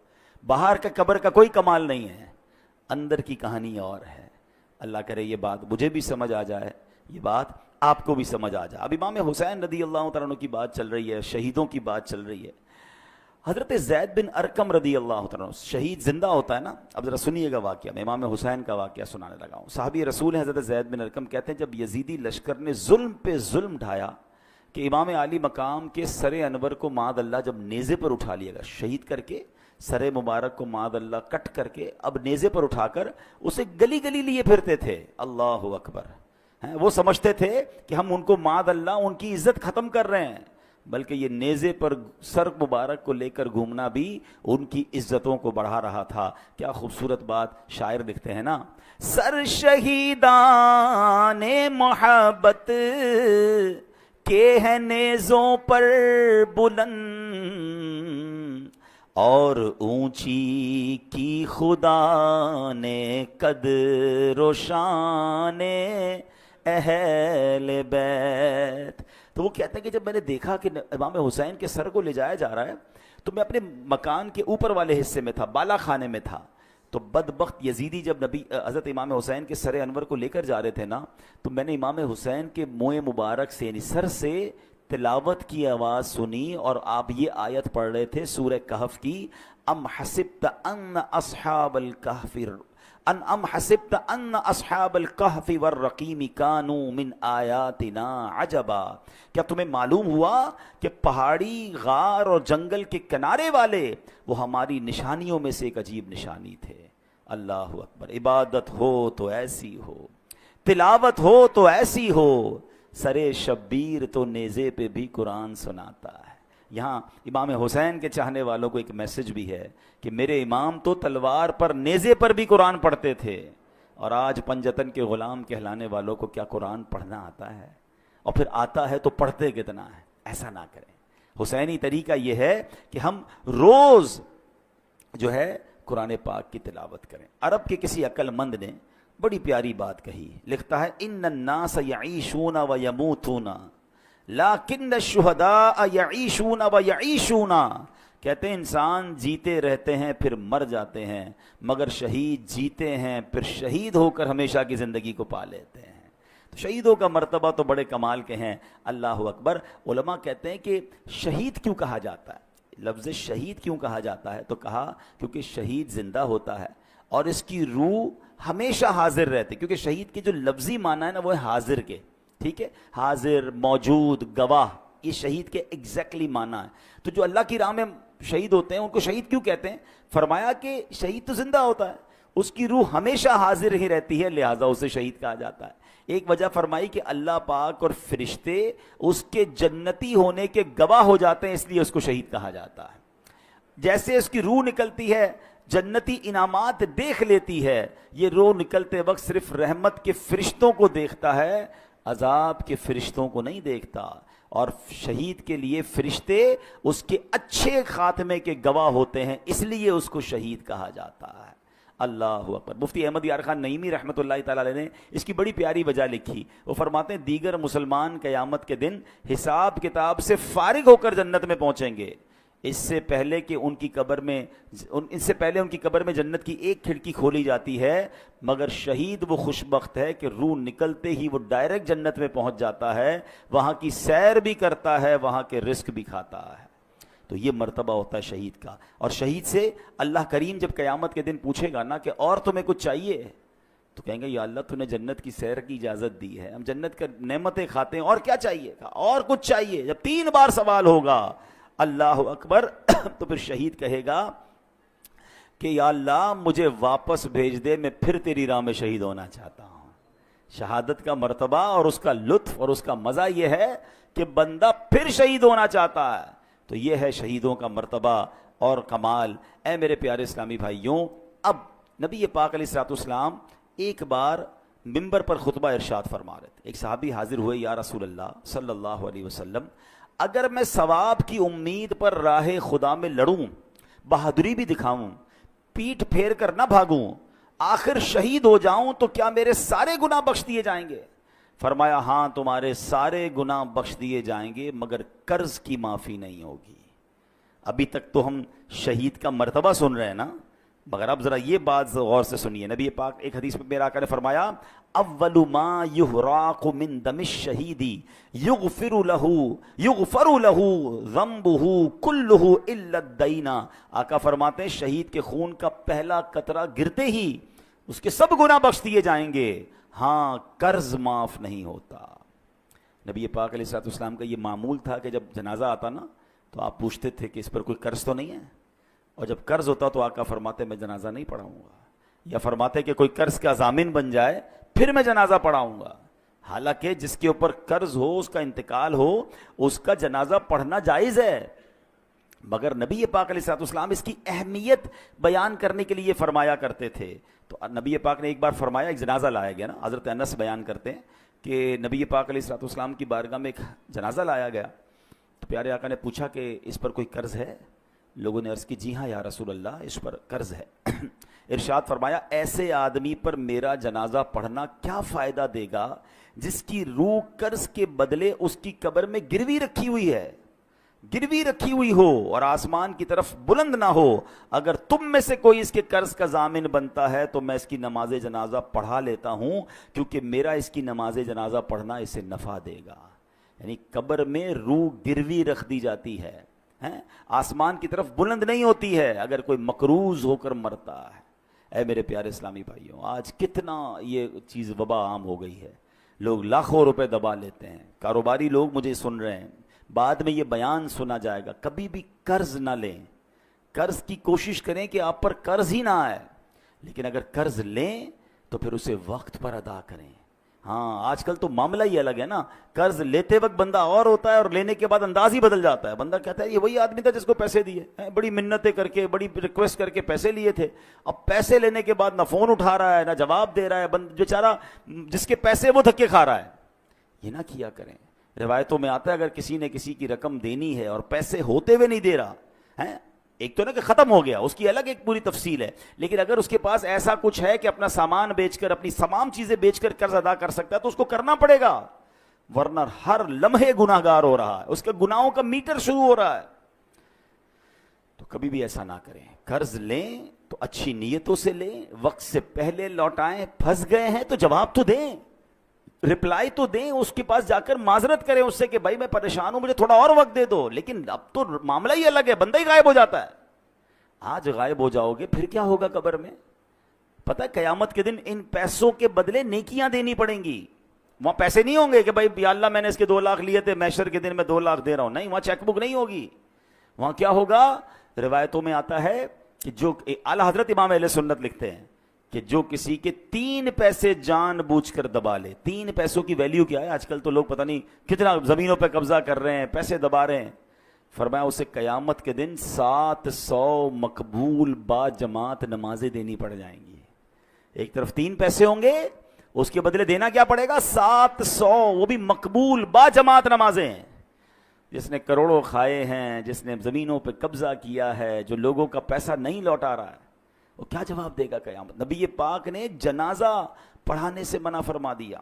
باہر کا قبر کا کوئی کمال نہیں ہے, اندر کی کہانی اور ہے. اللہ کرے یہ بات مجھے بھی سمجھ آ جائے, یہ بات آپ کو بھی سمجھ آ جائے. اب امام حسین رضی اللہ تعالیٰ عنہ کی بات چل رہی ہے, شہیدوں کی بات چل رہی ہے. حضرت زید بن ارقم رضی اللہ تعالیٰ عنہ, شہید زندہ ہوتا ہے نا. اب ذرا سنیے گا واقعہ, میں امام حسین کا واقعہ سنانے لگا ہوں. صحابی رسول ہیں حضرت زید بن ارقم, کہتے ہیں جب یزیدی لشکر نے ظلم پہ ظلم ڈھایا کہ امام علی مقام کے سر انور کو معاذ اللہ جب نیزے پر اٹھا لیا گیا, شہید کر کے سر مبارک کو معاذ اللہ کٹ کر کے اب نیزے پر اٹھا کر اسے گلی گلی لیے پھرتے تھے. اللہ اکبر. وہ سمجھتے تھے کہ ہم ان کو معاذ اللہ ان کی عزت ختم کر رہے ہیں, بلکہ یہ نیزے پر سر مبارک کو لے کر گھومنا بھی ان کی عزتوں کو بڑھا رہا تھا. کیا خوبصورت بات شاعر لکھتے ہیں نا, سر شہیدان محبت کے ہیں نیزوں پر بلند, اور اونچی کی خدا نے قدر و شان اہل بیت. تو وہ کہتے ہیں کہ جب میں نے دیکھا کہ امام حسین کے سر کو لے جایا جا رہا ہے تو میں اپنے مکان کے اوپر والے حصے میں تھا, بالا خانے میں تھا. تو بدبخت یزیدی جب نبی حضرت امام حسین کے سر انور کو لے کر جا رہے تھے نا, تو میں نے امام حسین کے منہ مبارک سے یعنی سر سے تلاوت کی آواز سنی, اور آپ یہ آیت پڑھ رہے تھے سورہ کہف کی, ام حسبت ان اصحاب الکہف ام حسبت ان اصحاب الکہف والرقیم کانوا من آیاتنا عجبا، کیا تمہیں معلوم ہوا کہ پہاڑی، غار اور جنگل کے کنارے والے وہ ہماری نشانیوں میں سے ایک عجیب نشانی تھے۔ اللہ اکبر۔ عبادت ہو تو ایسی ہو، تلاوت ہو تو ایسی ہو، سرے شبیر تو نیزے پہ بھی قرآن سناتا ہے۔ یہاں امام حسین کے چاہنے والوں کو ایک میسج بھی ہے کہ میرے امام تو تلوار پر، نیزے پر بھی قرآن پڑھتے تھے، اور آج پنجتن کے غلام کہلانے والوں کو کیا قرآن پڑھنا آتا ہے؟ اور پھر آتا ہے تو پڑھتے کتنا ہے؟ ایسا نہ کریں۔ حسینی طریقہ یہ ہے کہ ہم روز جو ہے قرآن پاک کی تلاوت کریں۔ عرب کے کسی عقل مند نے بڑی پیاری بات کہی، لکھتا ہے ان الناس یعیشون و یموتون لیکن الشہداء یعیشون و یعیشون، کہتے ہیں انسان جیتے رہتے ہیں پھر مر جاتے ہیں، مگر شہید جیتے ہیں پھر شہید ہو کر ہمیشہ کی زندگی کو پا لیتے ہیں۔ تو شہیدوں کا مرتبہ تو بڑے کمال کے ہیں۔ اللہ اکبر۔ علماء کہتے ہیں کہ شہید کیوں کہا جاتا ہے، لفظ شہید کیوں کہا جاتا ہے؟ تو کہا کیونکہ شہید زندہ ہوتا ہے اور اس کی روح ہمیشہ حاضر رہتی، کیونکہ شہید کے جو لفظی معنی ہے نا وہ ہے حاضر کے، ٹھیک ہے، حاضر، موجود، گواہ، یہ شہید کے ایگزیکٹلی معنی ہے۔ تو جو اللہ کی راہ میں شہید ہوتے ہیں ان کو شہید کیوں کہتے ہیں؟ فرمایا کہ شہید تو زندہ ہوتا ہے، اس کی روح ہمیشہ حاضر ہی رہتی ہے، لہٰذا اسے شہید کہا جاتا ہے۔ ایک وجہ فرمائی کہ اللہ پاک اور فرشتے اس کے جنتی ہونے کے گواہ ہو جاتے ہیں، اس لیے اس کو شہید کہا جاتا ہے۔ جیسے اس کی روح نکلتی ہے، جنتی انعامات دیکھ لیتی ہے، یہ روح نکلتے وقت صرف رحمت کے فرشتوں کو دیکھتا ہے، عذاب کے فرشتوں کو نہیں دیکھتا، اور شہید کے لیے فرشتے اس کے اچھے خاتمے کے گواہ ہوتے ہیں، اس لیے اس کو شہید کہا جاتا ہے۔ اللہ اکبر۔ مفتی احمد یار خان نعیمی رحمۃ اللہ تعالی علیہ نے اس کی بڑی پیاری وجہ لکھی، وہ فرماتے ہیں دیگر مسلمان قیامت کے دن حساب کتاب سے فارغ ہو کر جنت میں پہنچیں گے، اس سے پہلے ان کی قبر میں جنت کی ایک کھڑکی کھولی جاتی ہے، مگر شہید وہ خوش بخت ہے کہ روح نکلتے ہی وہ ڈائریکٹ جنت میں پہنچ جاتا ہے، وہاں کی سیر بھی کرتا ہے، وہاں کے رزق بھی کھاتا ہے۔ تو یہ مرتبہ ہوتا ہے شہید کا۔ اور شہید سے اللہ کریم جب قیامت کے دن پوچھے گا نا کہ اور تمہیں کچھ چاہیے، تو کہیں گے یا اللہ تو نے جنت کی سیر کی اجازت دی ہے، ہم جنت کا نعمتیں کھاتے ہیں، اور کیا چاہیے؟ اور کچھ چاہیے۔ جب 3 بار سوال ہوگا، اللہ اکبر، تو پھر شہید کہے گا کہ یا اللہ مجھے واپس بھیج دے، میں پھر تیری راہ میں شہید ہونا چاہتا ہوں۔ شہادت کا مرتبہ اور اس کا لطف اور اس کا مزہ یہ ہے کہ بندہ پھر شہید ہونا چاہتا ہے۔ تو یہ ہے شہیدوں کا مرتبہ اور کمال۔ اے میرے پیارے اسلامی بھائیوں، اب نبی پاک علیہ الصلوۃ والسلام ایک بار منبر پر خطبہ ارشاد فرما رہے تھے۔ ایک صحابی حاضر ہوئے، یا رسول اللہ صلی اللہ علیہ وسلم، اگر میں ثواب کی امید پر راہ خدا میں لڑوں، بہادری بھی دکھاؤں، پیٹھ پھیر کر نہ بھاگوں، آخر شہید ہو جاؤں تو کیا میرے سارے گناہ بخش دیے جائیں گے؟ فرمایا ہاں تمہارے سارے گناہ بخش دیے جائیں گے، مگر قرض کی معافی نہیں ہوگی۔ ابھی تک تو ہم شہید کا مرتبہ سن رہے ہیں نا، مگر اب ذرا یہ بات غور سے سنیے۔ نبی پاک ایک حدیث میں میرا آقا نے فرمایا اول ما یحراق من دم الشہید یغفر له ذنبه كله الا الدین۔ آقا فرماتے ہیں شہید کے خون کا پہلا قطرہ گرتے ہی اس کے سب گناہ بخش دیے جائیں گے، ہاں قرض معاف نہیں ہوتا۔ نبی پاک علیہ الصلوۃ والسلام کا یہ معمول تھا کہ جب جنازہ آتا نا تو آپ پوچھتے تھے کہ اس پر کوئی قرض تو نہیں ہے، اور جب قرض ہوتا تو آقا فرماتے میں جنازہ نہیں پڑھاؤں گا، یا فرماتے کہ کوئی قرض کا ضامن بن جائے پھر میں جنازہ پڑھاؤں گا۔ حالانکہ جس کے اوپر قرض ہو، اس کا انتقال ہو، اس کا جنازہ پڑھنا جائز ہے، مگر نبی پاک علیہ الصلوۃ والسلام اس کی اہمیت بیان کرنے کے لیے فرمایا کرتے تھے۔ تو نبی پاک نے ایک بار فرمایا، ایک جنازہ لایا گیا نا، حضرت انس بیان کرتے ہیں کہ نبی پاک علیہ الصلوۃ والسلام کی بارگاہ میں ایک جنازہ لایا گیا، تو پیارے آقا نے پوچھا کہ اس پر کوئی قرض ہے؟ لوگوں نے عرض کی جی ہاں یا رسول اللہ اس پر قرض ہے۔ ارشاد فرمایا ایسے آدمی پر میرا جنازہ پڑھنا کیا فائدہ دے گا جس کی روح قرض کے بدلے اس کی قبر میں گروی رکھی ہوئی ہے، گروی رکھی ہوئی ہو اور آسمان کی طرف بلند نہ ہو۔ اگر تم میں سے کوئی اس کے قرض کا ضامن بنتا ہے تو میں اس کی نماز جنازہ پڑھا لیتا ہوں، کیونکہ میرا اس کی نماز جنازہ پڑھنا اسے نفع دے گا۔ یعنی قبر میں روح گروی رکھ دی جاتی ہے، ہیں، آسمان کی طرف بلند نہیں ہوتی ہے اگر کوئی مقروض ہو کر مرتا ہے۔ اے میرے پیارے اسلامی بھائیوں، آج کتنا یہ چیز وبا عام ہو گئی ہے، لوگ لاکھوں روپے دبا لیتے ہیں۔ کاروباری لوگ مجھے سن رہے ہیں، بعد میں یہ بیان سنا جائے گا، کبھی بھی قرض نہ لیں، قرض کی کوشش کریں کہ آپ پر قرض ہی نہ آئے، لیکن اگر قرض لیں تو پھر اسے وقت پر ادا کریں۔ ہاں آج کل تو معاملہ ہی الگ ہے نا، قرض لیتے وقت بندہ اور ہوتا ہے اور لینے کے بعد انداز ہی بدل جاتا ہے۔ بندہ کہتا ہے یہ وہی آدمی تھا جس کو پیسے دیے، بڑی منتیں کر کے بڑی ریکویسٹ کر کے پیسے لیے تھے، اب پیسے لینے کے بعد نہ فون اٹھا رہا ہے نہ جواب دے رہا ہے، بیچارہ جس کے پیسے وہ دھکے کھا رہا ہے۔ یہ نہ کیا کریں۔ روایتوں میں آتا ہے اگر کسی نے کسی کی رقم دینی ہے اور پیسے ہوتے ہوئے نہیں دے رہا ہے، ایک تو نا کہ ختم ہو گیا، اس کی الگ ایک پوری تفصیل ہے، لیکن اگر اس کے پاس ایسا کچھ ہے کہ اپنا سامان بیچ کر اپنی تمام چیزیں بیچ کر قرض ادا کر سکتا ہے تو اس کو کرنا پڑے گا، ورنہ ہر لمحے گناہ گار ہو رہا ہے، اس کے گناہوں کا میٹر شروع ہو رہا ہے۔ تو کبھی بھی ایسا نہ کریں، قرض لیں تو اچھی نیتوں سے لیں، وقت سے پہلے لوٹائیں، پھنس گئے ہیں تو جواب تو دیں، رپلائی تو دیں، اس کے پاس جا کر معذرت کریں اس سے کہ بھائی میں پریشان ہوں، مجھے تھوڑا اور وقت دے دو۔ لیکن اب تو معاملہ ہی الگ ہے، بندہ ہی غائب ہو جاتا ہے۔ آج غائب ہو جاؤ گے پھر کیا ہوگا قبر میں؟ پتہ ہے قیامت کے دن ان پیسوں کے بدلے نیکیاں دینی پڑیں گی۔ وہاں پیسے نہیں ہوں گے کہ بھائی یا اللہ میں نے اس کے 2 لاکھ لیے تھے، محشر کے دن میں 2 لاکھ دے رہا ہوں، نہیں، وہاں چیک بک نہیں ہوگی۔ وہاں کیا ہوگا؟ روایتوں میں آتا ہے کہ جو اعلیٰ حضرت امام اہل سنت لکھتے ہیں کہ جو کسی کے 3 پیسے جان بوجھ کر دبا لے، 3 پیسوں کی ویلیو کیا ہے؟ آج کل تو لوگ پتہ نہیں کتنا زمینوں پہ قبضہ کر رہے ہیں، پیسے دبا رہے ہیں۔ فرمایا اسے قیامت کے دن 700 مقبول با جماعت نمازیں دینی پڑ جائیں گی۔ ایک طرف 3 پیسے ہوں گے، اس کے بدلے دینا کیا پڑے گا؟ 700، وہ بھی مقبول با جماعت نمازیں۔ جس نے کروڑوں کھائے ہیں، جس نے زمینوں پہ قبضہ کیا ہے، جو لوگوں کا پیسہ نہیں لوٹا رہا ہے، وہ کیا جواب دے گا قیامت؟ نبی پاک نے جنازہ پڑھانے سے منع فرما دیا۔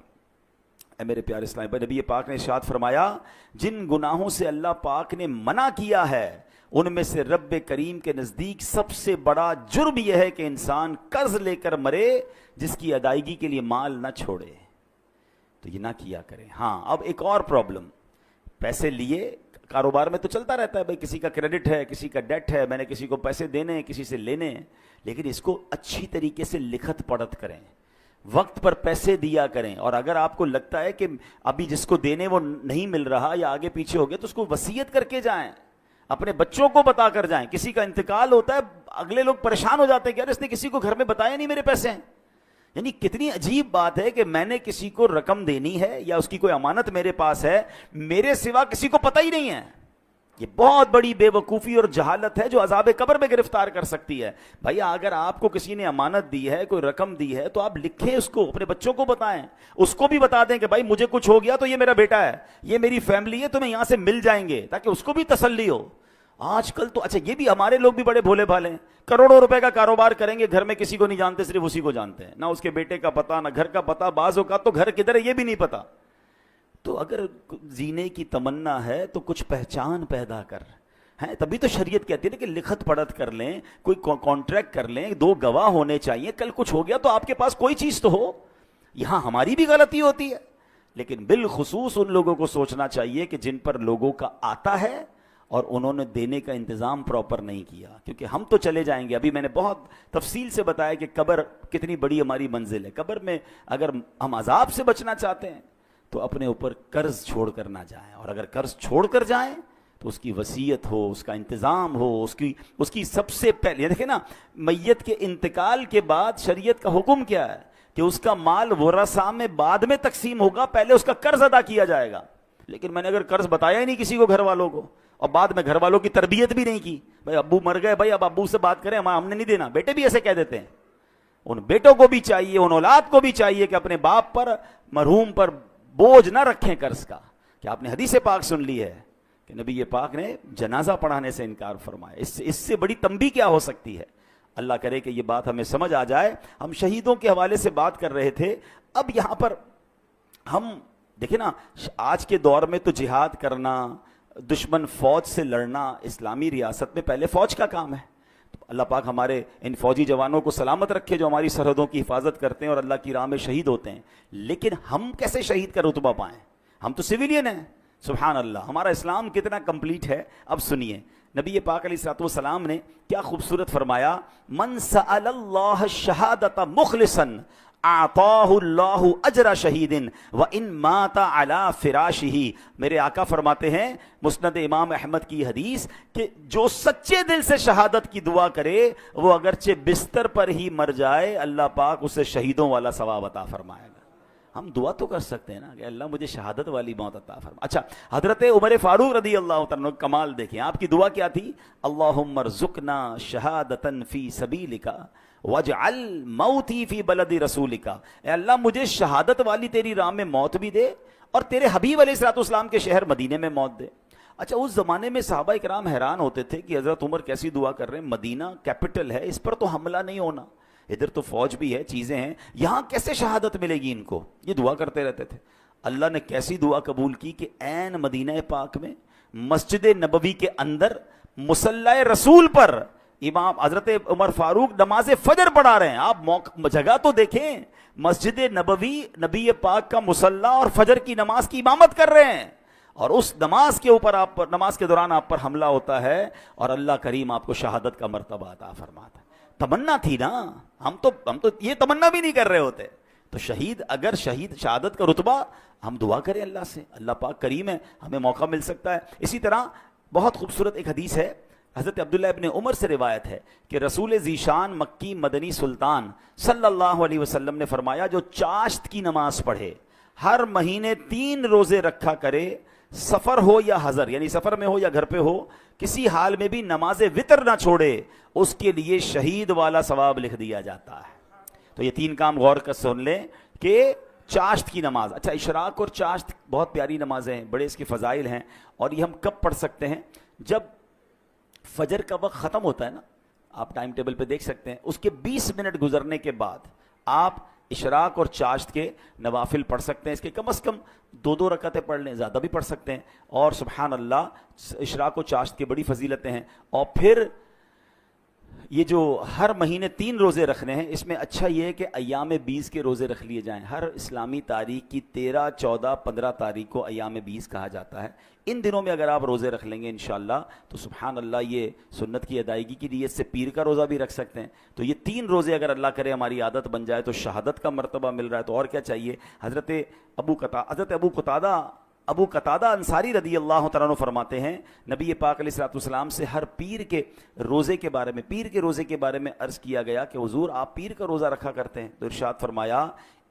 اے میرے پیارے اسلام بھائی، نبی پاک نے ارشاد فرمایا جن گناہوں سے اللہ پاک نے منع کیا ہے ان میں سے رب کریم کے نزدیک سب سے بڑا جرم یہ ہے کہ انسان قرض لے کر مرے جس کی ادائیگی کے لیے مال نہ چھوڑے۔ تو یہ نہ کیا کریں۔ ہاں اب ایک اور پرابلم، پیسے لیے کاروبار میں تو چلتا رہتا ہے، بھائی کسی کا کریڈٹ ہے، کسی کا ڈیٹ ہے، میں نے کسی کو پیسے دینے ہیں، کسی سے لینے ہیں، لیکن اس کو اچھی طریقے سے لکھت پڑھت کریں، وقت پر پیسے دیا کریں، اور اگر آپ کو لگتا ہے کہ ابھی جس کو دینے وہ نہیں مل رہا یا آگے پیچھے ہو گیا تو اس کو وصیت کر کے جائیں، اپنے بچوں کو بتا کر جائیں۔ کسی کا انتقال ہوتا ہے، اگلے لوگ پریشان ہو جاتے ہیں کہ یار اس نے کسی کو گھر میں بتایا نہیں میرے پیسے ہیں۔ یعنی کتنی عجیب بات ہے کہ میں نے کسی کو رقم دینی ہے یا اس کی کوئی امانت میرے پاس ہے، میرے سوا کسی کو پتہ ہی نہیں ہے۔ یہ بہت بڑی بے وقوفی اور جہالت ہے جو عذاب قبر میں گرفتار کر سکتی ہے۔ بھائی اگر آپ کو کسی نے امانت دی ہے، کوئی رقم دی ہے، تو آپ لکھیں اس کو، اپنے بچوں کو بتائیں، اس کو بھی بتا دیں کہ بھائی مجھے کچھ ہو گیا تو یہ میرا بیٹا ہے، یہ میری فیملی ہے، تمہیں یہاں سے مل جائیں گے، تاکہ اس کو بھی تسلی ہو۔ آج کل تو اچھا یہ بھی ہمارے لوگ بھی بڑے بھولے بھالے ہیں، کروڑوں روپے کا کاروبار کریں گے، گھر میں کسی کو نہیں جانتے، صرف اسی کو جانتے ہیں، نہ اس کے بیٹے کا پتہ نہ گھر کا پتہ، بعض اوقات تو گھر کدھر ہے یہ بھی نہیں پتا۔ تو اگر جینے کی تمنا ہے تو کچھ پہچان پیدا کر ہیں، تبھی تو شریعت کہتی ہے نا کہ لکھت پڑھت کر لیں، کوئی کانٹریکٹ کر لیں، 2 گواہ ہونے چاہیے، کل کچھ ہو گیا تو آپ کے پاس کوئی چیز تو ہو۔ یہاں ہماری بھی غلطی ہوتی ہے، لیکن بالخصوص ان لوگوں کو سوچنا چاہیے کہ جن پر لوگوں کا آتا ہے اور انہوں نے دینے کا انتظام پراپر نہیں کیا، کیونکہ ہم تو چلے جائیں گے۔ ابھی میں نے بہت تفصیل سے بتایا کہ قبر کتنی بڑی ہماری منزل ہے۔ قبر میں اگر ہم عذاب سے بچنا چاہتے ہیں تو اپنے اوپر قرض چھوڑ کر نہ جائیں، اور اگر قرض چھوڑ کر جائیں تو اس کی وصیت ہو، اس کا انتظام ہو، اس کی سب سے پہلے دیکھیں نا، میت کے انتقال کے بعد شریعت کا حکم کیا ہے کہ اس کا مال ورثاء میں بعد میں تقسیم ہوگا، پہلے اس کا قرض ادا کیا جائے گا۔ لیکن میں نے اگر قرض بتایا ہی نہیں کسی کو گھر والوں کو، اور بعد میں گھر والوں کی تربیت بھی نہیں کی، بھائی ابو مر گئے، بھائی اب ابو سے بات کریں، ہم نے نہیں دینا، بیٹے بھی ایسے کہہ دیتے ہیں۔ ان بیٹوں کو بھی چاہیے، ان اولاد کو بھی چاہیے کہ اپنے باپ پر، مرحوم پر بوجھ نہ رکھیں قرض کا۔ کہ آپ نے حدیث پاک سن لی ہے کہ نبی پاک نے جنازہ پڑھانے سے انکار فرمایا، اس سے بڑی تنبیہ کیا ہو سکتی ہے؟ اللہ کرے کہ یہ بات ہمیں سمجھ آ جائے۔ ہم شہیدوں کے حوالے سے بات کر رہے تھے، اب یہاں پر ہم دیکھیں نا، آج کے دور میں تو جہاد کرنا، دشمن فوج سے لڑنا اسلامی ریاست میں پہلے فوج کا کام ہے۔ اللہ پاک ہمارے ان فوجی جوانوں کو سلامت رکھے جو ہماری سرحدوں کی حفاظت کرتے ہیں اور اللہ کی راہ میں شہید ہوتے ہیں، لیکن ہم کیسے شہید کا رتبہ پائیں؟ ہم تو سویلین ہیں۔ سبحان اللہ، ہمارا اسلام کتنا کمپلیٹ ہے۔ اب سنیے، نبی پاک علیہ السلام نے کیا خوبصورت فرمایا، من سأل اللہ الشہادۃ مخلصا اعطاہ اللہ اجر شہید وان مات علی فراشہ۔ میرے آقا فرماتے ہیں مسند امام احمد کی حدیث کہ جو سچے دل سے شہادت کی دعا کرے وہ اگرچہ بستر پر ہی مر جائے اللہ پاک اسے شہیدوں والا ثواب عطا فرمائے گا۔ ہم دعا تو کر سکتے ہیں نا کہ اللہ مجھے شہادت والی موت عطا فرما۔ اچھا، حضرت عمر فاروق رضی اللہ تعالیٰ کمال دیکھیں، آپ کی دعا کیا تھی؟ اللہم ارزقنا شہادتا فی سبیلک واجعل موتی فی بلد رسولک۔ اے اللہ مجھے شہادت والی تیری راہ میں موت بھی دے اور تیرے حبیب علیہ السلام کے شہر مدینے میں موت دے۔ اچھا، اس زمانے میں صحابہ کرام حیران ہوتے تھے کہ حضرت عمر کیسی دعا کر رہے ہیں، مدینہ کیپٹل ہے، اس پر تو حملہ نہیں ہونا، ادھر تو فوج بھی ہے، چیزیں ہیں، یہاں کیسے شہادت ملے گی ان کو؟ یہ دعا کرتے رہتے تھے۔ اللہ نے کیسی دعا قبول کی کہ عین مدینہ پاک میں مسجد نبوی کے اندر مصلی رسول پر امام حضرت عمر فاروق نماز فجر پڑھا رہے ہیں۔ آپ جگہ تو دیکھیں، مسجد نبوی، نبی پاک کا مصلی اور فجر کی نماز کی امامت کر رہے ہیں، اور اس نماز کے اوپر آپ پر، نماز کے دوران آپ پر حملہ ہوتا ہے اور اللہ کریم آپ کو شہادت کا مرتبہ عطا فرماتا ہے۔ تمنا تھی نا، ہم تو یہ تمنا بھی نہیں کر رہے ہوتے۔ تو شہید، اگر شہادت کا رتبہ، ہم دعا کریں اللہ سے، اللہ پاک کریم ہے، ہمیں موقع مل سکتا ہے۔ اسی طرح بہت خوبصورت ایک حدیث ہے، حضرت عبداللہ ابن عمر سے روایت ہے کہ رسول ذیشان مکی مدنی سلطان صلی اللہ علیہ وسلم نے فرمایا، جو چاشت کی نماز پڑھے، ہر مہینے 3 روزے رکھا کرے، سفر ہو یا حضر، یعنی سفر میں ہو یا گھر پہ ہو، کسی حال میں بھی نماز وتر نہ چھوڑے، اس کے لیے شہید والا ثواب لکھ دیا جاتا ہے۔ تو یہ 3 کام غور کر سن لیں کہ چاشت کی نماز، اچھا اشراق اور چاشت بہت پیاری نمازیں ہیں، بڑے اس کے فضائل ہیں، اور یہ ہم کب پڑھ سکتے ہیں؟ جب فجر کا وقت ختم ہوتا ہے نا، آپ ٹائم ٹیبل پہ دیکھ سکتے ہیں، اس کے 20 منٹ گزرنے کے بعد آپ اشراق اور چاشت کے نوافل پڑھ سکتے ہیں۔ اس کے کم از کم 2 رکعتیں پڑھ لیں، زیادہ بھی پڑھ سکتے ہیں، اور سبحان اللہ اشراق و چاشت کی بڑی فضیلتیں ہیں۔ اور پھر یہ جو ہر مہینے 3 روزے رکھنے ہیں، اس میں اچھا یہ ہے کہ ایام 20 کے روزے رکھ لیے جائیں۔ ہر اسلامی تاریخ کی 13، 14، 15 تاریخ کو ایام 20 کہا جاتا ہے۔ ان دنوں میں اگر آپ روزے رکھ لیں گے انشاءاللہ تو سبحان اللہ یہ سنت کی ادائیگی کی نیت سے پیر کا روزہ بھی رکھ سکتے ہیں۔ تو یہ 3 روزے اگر اللہ کرے ہماری عادت بن جائے تو شہادت کا مرتبہ مل رہا ہے، تو اور کیا چاہیے؟ حضرت ابو قتادہ انصاری رضی اللہ تعالیٰ عنہ فرماتے ہیں، نبی پاک علیہ السلام سے ہر پیر کے روزے کے بارے میں عرض کیا گیا کہ حضور آپ پیر کا روزہ رکھا کرتے ہیں، تو ارشاد فرمایا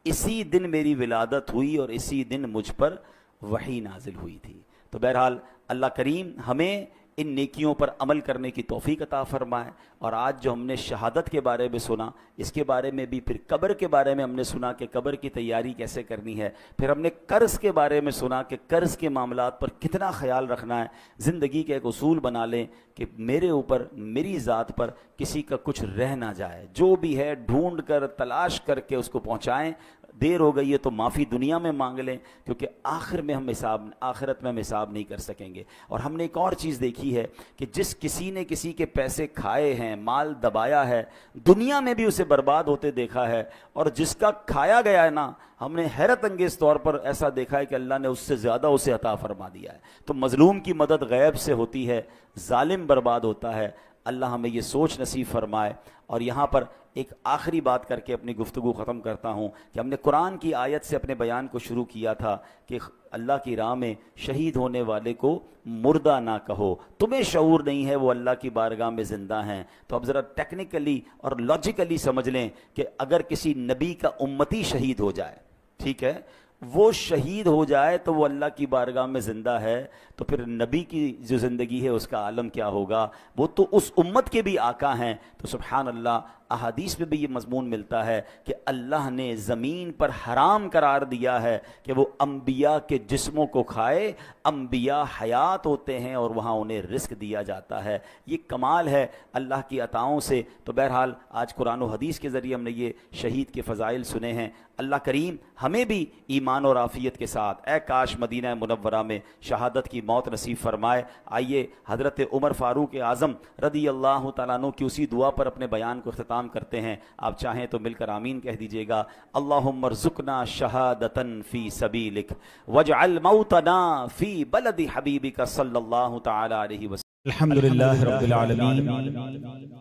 اسی دن میری ولادت ہوئی اور اسی دن مجھ پر وحی نازل ہوئی تھی۔ تو بہرحال اللہ کریم ہمیں ان نیکیوں پر عمل کرنے کی توفیق عطا فرمائے۔ اور آج جو ہم نے شہادت کے بارے میں سنا، اس کے بارے میں بھی، پھر قبر کے بارے میں ہم نے سنا کہ قبر کی تیاری کیسے کرنی ہے، پھر ہم نے قرض کے بارے میں سنا کہ قرض کے معاملات پر کتنا خیال رکھنا ہے۔ زندگی کا ایک اصول بنا لیں کہ میرے اوپر، میری ذات پر کسی کا کچھ رہ نہ جائے، جو بھی ہے ڈھونڈ کر تلاش کر کے اس کو پہنچائیں۔ دیر ہو گئی ہے تو معافی دنیا میں مانگ لیں، کیونکہ آخرت میں ہم حساب نہیں کر سکیں گے۔ اور ہم نے ایک اور چیز دیکھی ہے کہ جس کسی نے کسی کے پیسے کھائے ہیں، مال دبایا ہے، دنیا میں بھی اسے برباد ہوتے دیکھا ہے، اور جس کا کھایا گیا ہے نا، ہم نے حیرت انگیز طور پر ایسا دیکھا ہے کہ اللہ نے اس سے زیادہ اسے عطا فرما دیا ہے۔ تو مظلوم کی مدد غیب سے ہوتی ہے، ظالم برباد ہوتا ہے۔ اللہ ہمیں یہ سوچ نصیب فرمائے۔ اور یہاں پر ایک آخری بات کر کے اپنی گفتگو ختم کرتا ہوں کہ ہم نے قرآن کی آیت سے اپنے بیان کو شروع کیا تھا کہ اللہ کی راہ میں شہید ہونے والے کو مردہ نہ کہو، تمہیں شعور نہیں ہے وہ اللہ کی بارگاہ میں زندہ ہیں۔ تو اب ذرا ٹیکنیکلی اور لاجیکلی سمجھ لیں کہ اگر کسی نبی کا امتی شہید ہو جائے، ٹھیک ہے، وہ شہید ہو جائے تو وہ اللہ کی بارگاہ میں زندہ ہے، تو پھر نبی کی جو زندگی ہے اس کا عالم کیا ہوگا؟ وہ تو اس امت کے بھی آقا ہیں۔ تو سبحان اللہ، احادیث میں بھی یہ مضمون ملتا ہے کہ اللہ نے زمین پر حرام قرار دیا ہے کہ وہ انبیاء کے جسموں کو کھائے۔ انبیاء حیات ہوتے ہیں اور وہاں انہیں رزق دیا جاتا ہے۔ یہ کمال ہے اللہ کی عطاؤں سے۔ تو بہرحال آج قرآن و حدیث کے ذریعے ہم نے یہ شہید کے فضائل سنے ہیں۔ اللہ کریم ہمیں بھی ایمان اور عافیت کے ساتھ، اے کاش مدینہ منورہ میں شہادت کی موت نصیب فرمائے۔ آئیے حضرت عمر فاروق اعظم رضی اللہ تعالیٰ عنہ کی اسی دعا پر اپنے بیان کو اختتام کرتے ہیں۔ آپ چاہیں تو مل کر آمین کہہ دیجئے گا۔ اللہم ارزقنا شہادتا فی سبیلک واجعل موتنا فی بلد حبیبک صلی اللہ تعالی علیہ وسلم۔ الحمد للہ رب العالمین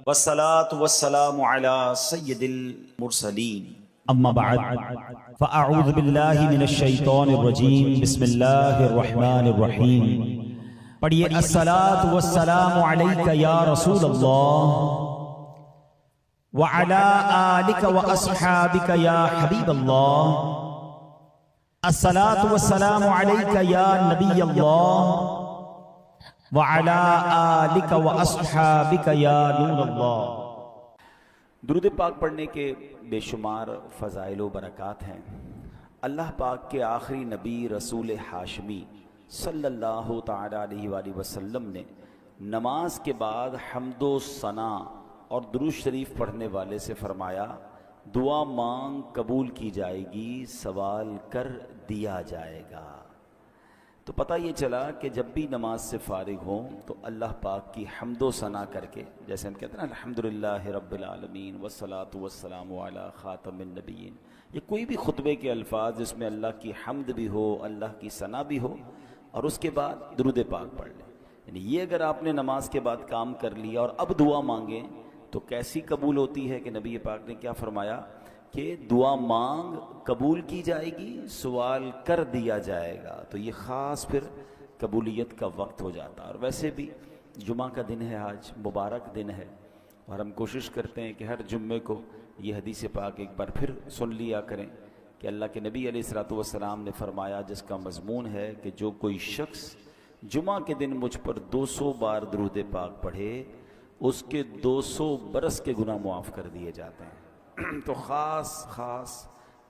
والصلاة والسلام علی سید المرسلین اما بعد فاعوذ باللہ من الشیطان الرجیم بسم اللہ الرحمن الرحیم پڑھیے الصلاة والسلام علیک یا رسول اللہ وعلی آلک واصحابک یا حبیب اللہ الصلاة والسلام علیک یا نبی اللہ وعلی آلک واصحابک یا نور اللہ۔ درود پاک پڑھنے کے بے شمار فضائل و برکات ہیں۔ اللہ پاک کے آخری نبی رسول ہاشمی صلی اللہ تعالی علیہ وآلہ وسلم نے نماز کے بعد حمد و ثنا اور درود شریف پڑھنے والے سے فرمایا، دعا مانگ قبول کی جائے گی، سوال کر دیا جائے گا۔ تو پتہ یہ چلا کہ جب بھی نماز سے فارغ ہوں تو اللہ پاک کی حمد و ثنا کر کے، جیسے ہم کہتے ہیں نا الحمدللہ رب العالمین والصلاة والسلام علی خاتم النبیین، یہ کوئی بھی خطبے کے الفاظ جس میں اللہ کی حمد بھی ہو، اللہ کی ثنا بھی ہو، اور اس کے بعد درود پاک پڑھ لیں۔ یعنی یہ اگر آپ نے نماز کے بعد کام کر لیا اور اب دعا مانگیں تو کیسی قبول ہوتی ہے کہ نبی پاک نے کیا فرمایا کہ دعا مانگ قبول کی جائے گی، سوال کر دیا جائے گا۔ تو یہ خاص پھر قبولیت کا وقت ہو جاتا ہے۔ اور ویسے بھی جمعہ کا دن ہے، آج مبارک دن ہے، اور ہم کوشش کرتے ہیں کہ ہر جمعے کو یہ حدیث پاک ایک بار پھر سن لیا کریں کہ اللہ کے نبی علیہ الصلوۃ والسلام نے فرمایا، جس کا مضمون ہے کہ جو کوئی شخص جمعہ کے دن مجھ پر 200 بار درود پاک پڑھے، اس کے 200 برس کے گناہ معاف کر دیے جاتے ہیں۔ تو خاص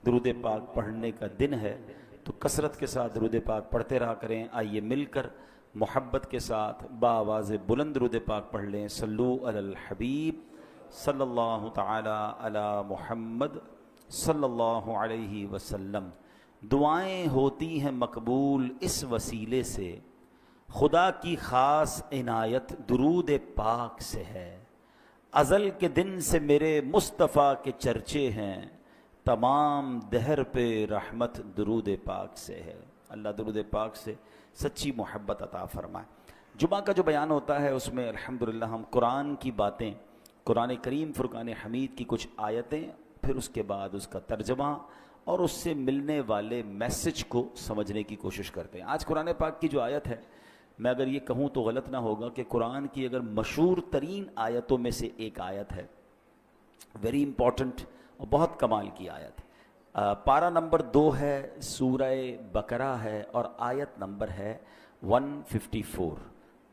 درود پاک پڑھنے کا دن ہے، تو کثرت کے ساتھ درود پاک پڑھتے رہا کریں۔ آئیے مل کر محبت کے ساتھ بآواز بلند درود پاک پڑھ لیں۔ صلو علی الحبیب صلی اللہ تعالی علی محمد صلی اللہ علیہ وسلم۔ دعائیں ہوتی ہیں مقبول اس وسیلے سے، خدا کی خاص عنایت درود پاک سے ہے۔ ازل کے دن سے میرے مصطفیٰ کے چرچے ہیں، تمام دہر پہ رحمت درود پاک سے ہے۔ اللہ درود پاک سے سچی محبت عطا فرمائے۔ جمعہ کا جو بیان ہوتا ہے اس میں الحمدللہ ہم قرآن کی باتیں، قرآن کریم فرقان حمید کی کچھ آیتیں، پھر اس کے بعد اس کا ترجمہ اور اس سے ملنے والے میسج کو سمجھنے کی کوشش کرتے ہیں۔ آج قرآن پاک کی جو آیت ہے، میں اگر یہ کہوں تو غلط نہ ہوگا کہ قرآن کی اگر مشہور ترین آیتوں میں سے ایک آیت ہے، ویری امپورٹنٹ اور بہت کمال کی آیت ہے۔ پارہ نمبر 2 ہے، سورہ بقرہ ہے، اور آیت نمبر ہے 154۔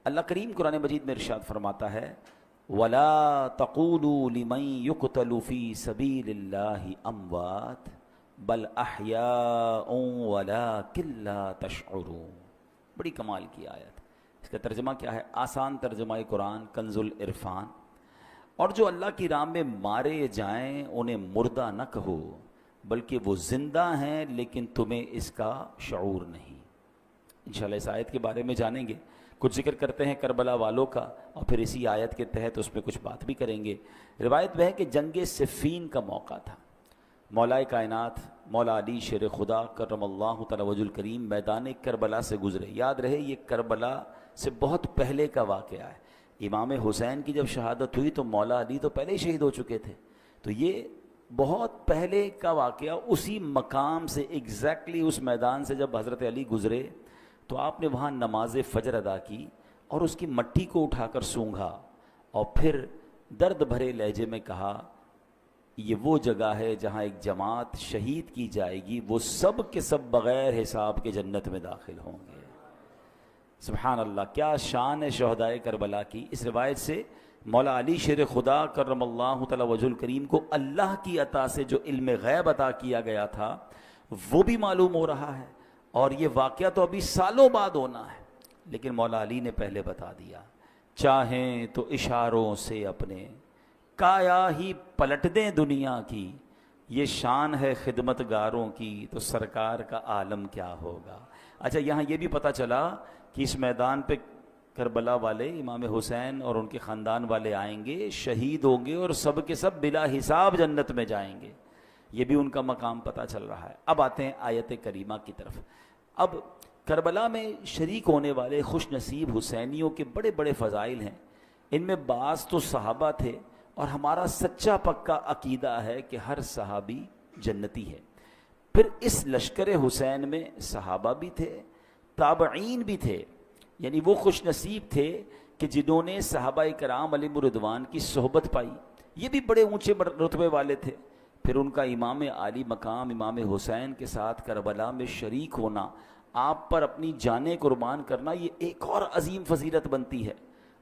اللہ کریم قرآن مجید میں ارشاد فرماتا ہے، وَلَا تَقُولُوا لِمَن يُقْتَلُ فِي سَبِيلِ اللَّهِ أَمْوَاتٌ بَلْ أَحْيَاءٌ وَلَٰكِن لَّا تَشْعُرُونَ۔ بڑی کمال کی آیت۔ اس کا ترجمہ کیا ہے؟ آسان ترجمہ قرآن کنز العرفان۔ اور جو اللہ کی راہ میں مارے جائیں انہیں مردہ نہ کہو، بلکہ وہ زندہ ہیں لیکن تمہیں اس کا شعور نہیں۔ انشاءاللہ اس آیت کے بارے میں جانیں گے، کچھ ذکر کرتے ہیں کربلا والوں کا، اور پھر اسی آیت کے تحت اس میں کچھ بات بھی کریں گے۔ روایت میں ہے کہ جنگ صفین کا موقع تھا، مولا کائنات مولا علی شیر خدا کرم اللہ تعالی وجہ الکریم میدان کربلا سے گزرے۔ یاد رہے یہ کربلا سے بہت پہلے کا واقعہ ہے۔ امام حسین کی جب شہادت ہوئی تو مولا علی تو پہلے ہی شہید ہو چکے تھے، تو یہ بہت پہلے کا واقعہ۔ اسی مقام سے ایگزیکٹلی اس میدان سے جب حضرت علی گزرے تو آپ نے وہاں نماز فجر ادا کی اور اس کی مٹی کو اٹھا کر سونگھا، اور پھر درد بھرے لہجے میں کہا، یہ وہ جگہ ہے جہاں ایک جماعت شہید کی جائے گی، وہ سب کے سب بغیر حساب کے جنت میں داخل ہوں گے۔ سبحان اللہ، کیا شان ہے شہدائے کربلا کی۔ اس روایت سے مولا علی شیر خدا کرم اللہ تعالی وجہ الکریم کو اللہ کی عطا سے جو علم غیب عطا کیا گیا تھا وہ بھی معلوم ہو رہا ہے، اور یہ واقعہ تو ابھی سالوں بعد ہونا ہے، لیکن مولا علی نے پہلے بتا دیا۔ چاہیں تو اشاروں سے اپنے کایا ہی پلٹ دیں دنیا کی، یہ شان ہے خدمت گاروں کی، تو سرکار کا عالم کیا ہوگا۔ اچھا، یہاں یہ بھی پتہ چلا کہ اس میدان پہ کربلا والے امام حسین اور ان کے خاندان والے آئیں گے، شہید ہوں گے، اور سب کے سب بلا حساب جنت میں جائیں گے۔ یہ بھی ان کا مقام پتہ چل رہا ہے۔ اب آتے ہیں آیت کریمہ کی طرف۔ اب کربلا میں شریک ہونے والے خوش نصیب حسینیوں کے بڑے بڑے فضائل ہیں. ان میں بعض تو صحابہ تھے، اور ہمارا سچا پکا عقیدہ ہے کہ ہر صحابی جنتی ہے. پھر اس لشکر حسین میں صحابہ بھی تھے، تابعین بھی تھے. یعنی وہ خوش نصیب تھے کہ جنہوں نے صحابہ کرام علیہم الرضوان کی صحبت پائی. یہ بھی بڑے اونچے رتبے والے تھے. پھر ان کا امام عالی مقام امام حسین کے ساتھ کربلا میں شریک ہونا، آپ پر اپنی جانیں قربان کرنا، یہ ایک اور عظیم فضیلت بنتی ہے.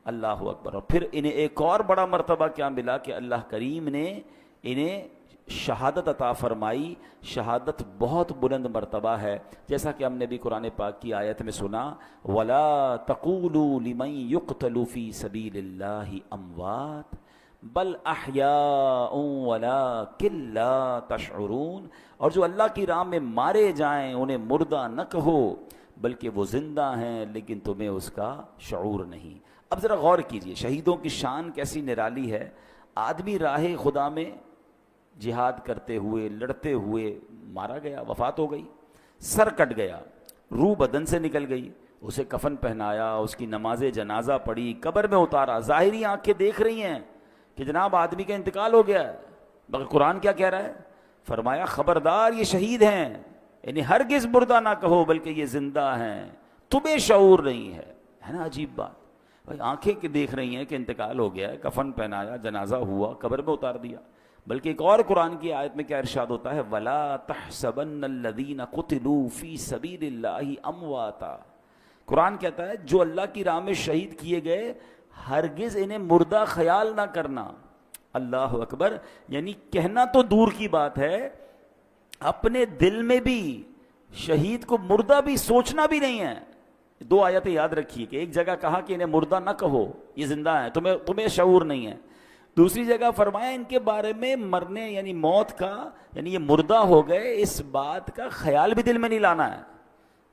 اللہ اکبر. اور پھر انہیں ایک اور بڑا مرتبہ کیا ملا کہ اللہ کریم نے انہیں شہادت عطا فرمائی. شہادت بہت بلند مرتبہ ہے، جیسا کہ ہم نے بھی قرآن پاک کی آیت میں سنا، وَلَا تَقُولُوا لِمَن يُقْتَلُ فِي سَبِيلِ اللَّهِ أَمْوَاتٌ بَلْ أَحْيَاءٌ وَلَٰكِن لَّا تَشْعُرُونَ. اور جو اللہ کی راہ میں مارے جائیں انہیں مردہ نہ کہو، بلکہ وہ زندہ ہیں لیکن تمہیں اس کا شعور نہیں. اب ذرا غور کیجئے، شہیدوں کی شان کیسی نرالی ہے. آدمی راہ خدا میں جہاد کرتے ہوئے لڑتے ہوئے مارا گیا، وفات ہو گئی، سر کٹ گیا، روح بدن سے نکل گئی، اسے کفن پہنایا، اس کی نماز جنازہ پڑھی، قبر میں اتارا. ظاہری آنکھیں دیکھ رہی ہیں کہ جناب آدمی کا انتقال ہو گیا ہے، مگر قرآن کیا کہہ رہا ہے؟ فرمایا خبردار یہ شہید ہیں، یعنی ہرگز مردہ نہ کہو بلکہ یہ زندہ ہیں، تمہیں شعور نہیں ہے. ہے نا عجیب بات؟ بھائی آنکھیں کہ دیکھ رہی ہیں کہ انتقال ہو گیا ہے، کفن پہنایا، جنازہ ہوا، قبر میں اتار دیا. بلکہ ایک اور قرآن کی آیت میں کیا ارشاد ہوتا ہے، وَلَا تَحْسَبَنَّ الَّذِينَ قُتِلُوا فِي سَبِيلِ اللَّهِ أَمْوَاتًا. قرآن کہتا ہے جو اللہ کی راہ میں شہید کیے گئے ہرگز انہیں مردہ خیال نہ کرنا. اللہ اکبر. یعنی کہنا تو دور کی بات ہے، اپنے دل میں بھی شہید کو مردہ بھی سوچنا بھی نہیں ہے. دو آیتیں یاد رکھیے کہ ایک جگہ کہا کہ انہیں مردہ نہ کہو، یہ زندہ ہیں، تمہیں شعور نہیں ہے. دوسری جگہ فرمایا ان کے بارے میں مرنے یعنی موت کا، یعنی یہ مردہ ہو گئے، اس بات کا خیال بھی دل میں نہیں لانا ہے.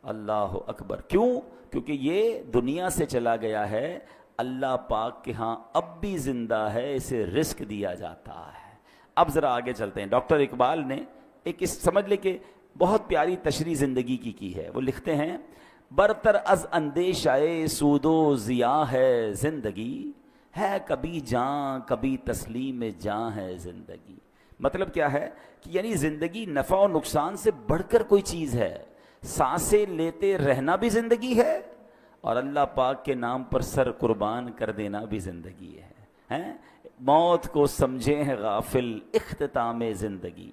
اللہ اکبر. کیوں؟ کیونکہ یہ دنیا سے چلا گیا ہے، اللہ پاک کے ہاں اب بھی زندہ ہے، اسے رزق دیا جاتا ہے. اب ذرا آگے چلتے ہیں. ڈاکٹر اقبال نے ایک سمجھ لے کہ بہت پیاری تشریح زندگی کی ہے. وہ لکھتے ہیں، برتر از اندیشہ سود و ضیاء ہے زندگی، ہے کبھی جاں کبھی تسلیم جاں ہے زندگی. مطلب کیا ہے کہ یعنی زندگی نفع و نقصان سے بڑھ کر کوئی چیز ہے. سانسیں لیتے رہنا بھی زندگی ہے، اور اللہ پاک کے نام پر سر قربان کر دینا بھی زندگی ہے. موت کو سمجھے ہیں غافل اختتام زندگی،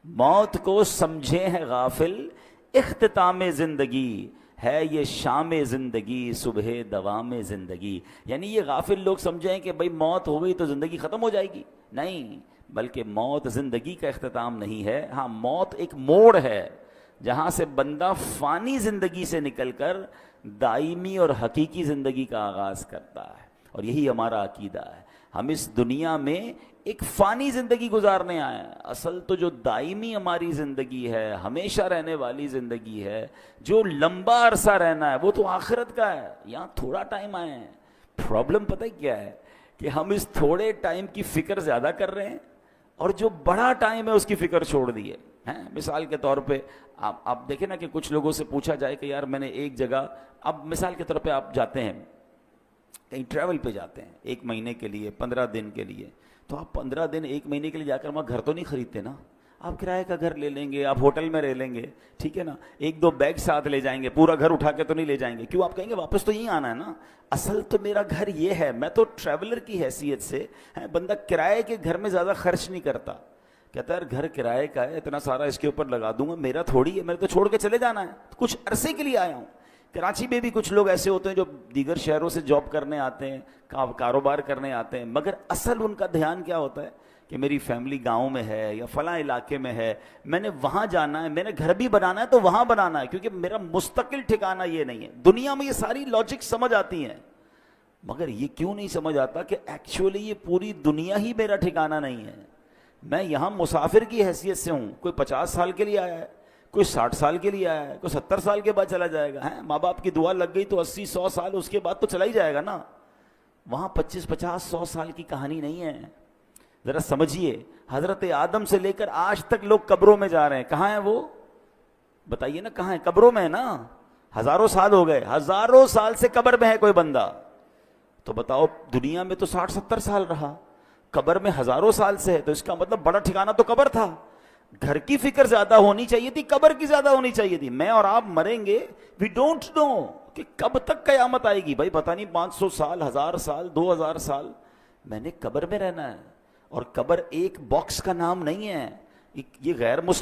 موت کو سمجھے ہیں غافل اختتام زندگی، ہے یہ شام زندگی صبح دوام زندگی. یعنی یہ غافل لوگ سمجھیں کہ بھئی موت ہو گئی تو زندگی ختم ہو جائے گی. نہیں، بلکہ موت زندگی کا اختتام نہیں ہے. ہاں، موت ایک موڑ ہے جہاں سے بندہ فانی زندگی سے نکل کر دائمی اور حقیقی زندگی کا آغاز کرتا ہے. اور یہی ہمارا عقیدہ ہے. ہم اس دنیا میں ایک فانی زندگی گزارنے آئے ہیں. اصل تو جو دائمی ہماری زندگی ہے، ہمیشہ رہنے والی زندگی ہے، جو لمبا عرصہ رہنا ہے، وہ تو آخرت کا ہے. یہاں تھوڑا ٹائم آئے ہیں. پرابلم پتہ کیا ہے کہ ہم اس تھوڑے ٹائم کی فکر زیادہ کر رہے ہیں، اور جو بڑا ٹائم ہے اس کی فکر چھوڑ دی ہے. مثال کے طور پہ آپ دیکھیں نا کہ کچھ لوگوں سے پوچھا جائے کہ یار میں نے ایک جگہ، اب مثال کے طور پہ آپ جاتے ہیں کہیں ٹریول پہ جاتے ہیں 1 مہینے کے لیے، 15 دن کے لیے، تو آپ 15 دن 1 مہینے کے لیے جا کر وہاں گھر تو نہیں خریدتے نا. آپ کرائے کا گھر لے لیں گے، آپ ہوٹل میں رہ لیں گے، ٹھیک ہے نا. 1-2 بیگ ساتھ لے جائیں گے، پورا گھر اٹھا کے تو نہیں لے جائیں گے. کیوں؟ آپ کہیں گے واپس تو یہیں آنا ہے نا. اصل تو میرا گھر یہ ہے، میں تو ٹریولر کی حیثیت سے بندہ کرائے کے گھر میں زیادہ خرچ نہیں کرتا. کہتا ہے گھر کرائے کا ہے، اتنا سارا اس کے اوپر لگا دوں گا، میرا تھوڑی ہے، میرے تو چھوڑ کے چلے جانا ہے، کچھ عرصے کے لیے آیا ہوں. کراچی میں بھی کچھ لوگ ایسے ہوتے ہیں جو دیگر شہروں سے جاب کرنے آتے ہیں، کاروبار کرنے آتے ہیں، مگر اصل ان کا دھیان کیا ہوتا ہے کہ میری فیملی گاؤں میں ہے یا فلاں علاقے میں ہے، میں نے وہاں جانا ہے، میں نے گھر بھی بنانا ہے تو وہاں بنانا ہے، کیونکہ میرا مستقل ٹھکانہ یہ نہیں ہے. دنیا میں یہ ساری لاجک سمجھ آتی ہیں، مگر یہ کیوں نہیں سمجھ آتا کہ ایکچولی یہ پوری دنیا ہی میرا ٹھکانہ نہیں ہے. میں یہاں مسافر کی حیثیت سے ہوں. کوئی 50 سال کے لیے آیا ہے، کوئی 60 سال کے لیے آیا ہے، کوئی 70 سال کے بعد چلا جائے گا. ماں باپ کی دعا لگ گئی تو 80-100 سال اس کے بعد تو چلا ہی جائے گا نا. وہاں 25-50-100 سال کی کہانی نہیں ہے. ذرا سمجھیے، حضرت آدم سے لے کر آج تک لوگ قبروں میں جا رہے ہیں. کہاں ہیں وہ؟ بتائیے نا، کہاں ہیں؟ قبروں میں ہے نا. ہزاروں سال ہو گئے، ہزاروں سال سے قبر میں ہے کوئی بندہ، تو بتاؤ دنیا میں تو 60-70 سال رہا، قبر میں ہزاروں سال سے ہے، تو اس کا مطلب بڑا ٹھکانہ تو قبر تھا۔ گھر کی فکر زیادہ ہونی چاہیے تھی، قبر کی زیادہ ہونی چاہیے تھی۔ میں اور آپ مریں گے، وی ڈونٹ نو کہ کب تک قیامت آئے گی، بھائی پتہ نہیں 500 سال، 1000 سال، 2000 سال، میں نے قبر میں رہنا ہے۔ اور قبر ایک باکس کا نام نہیں ہے، یہ غیر مسلم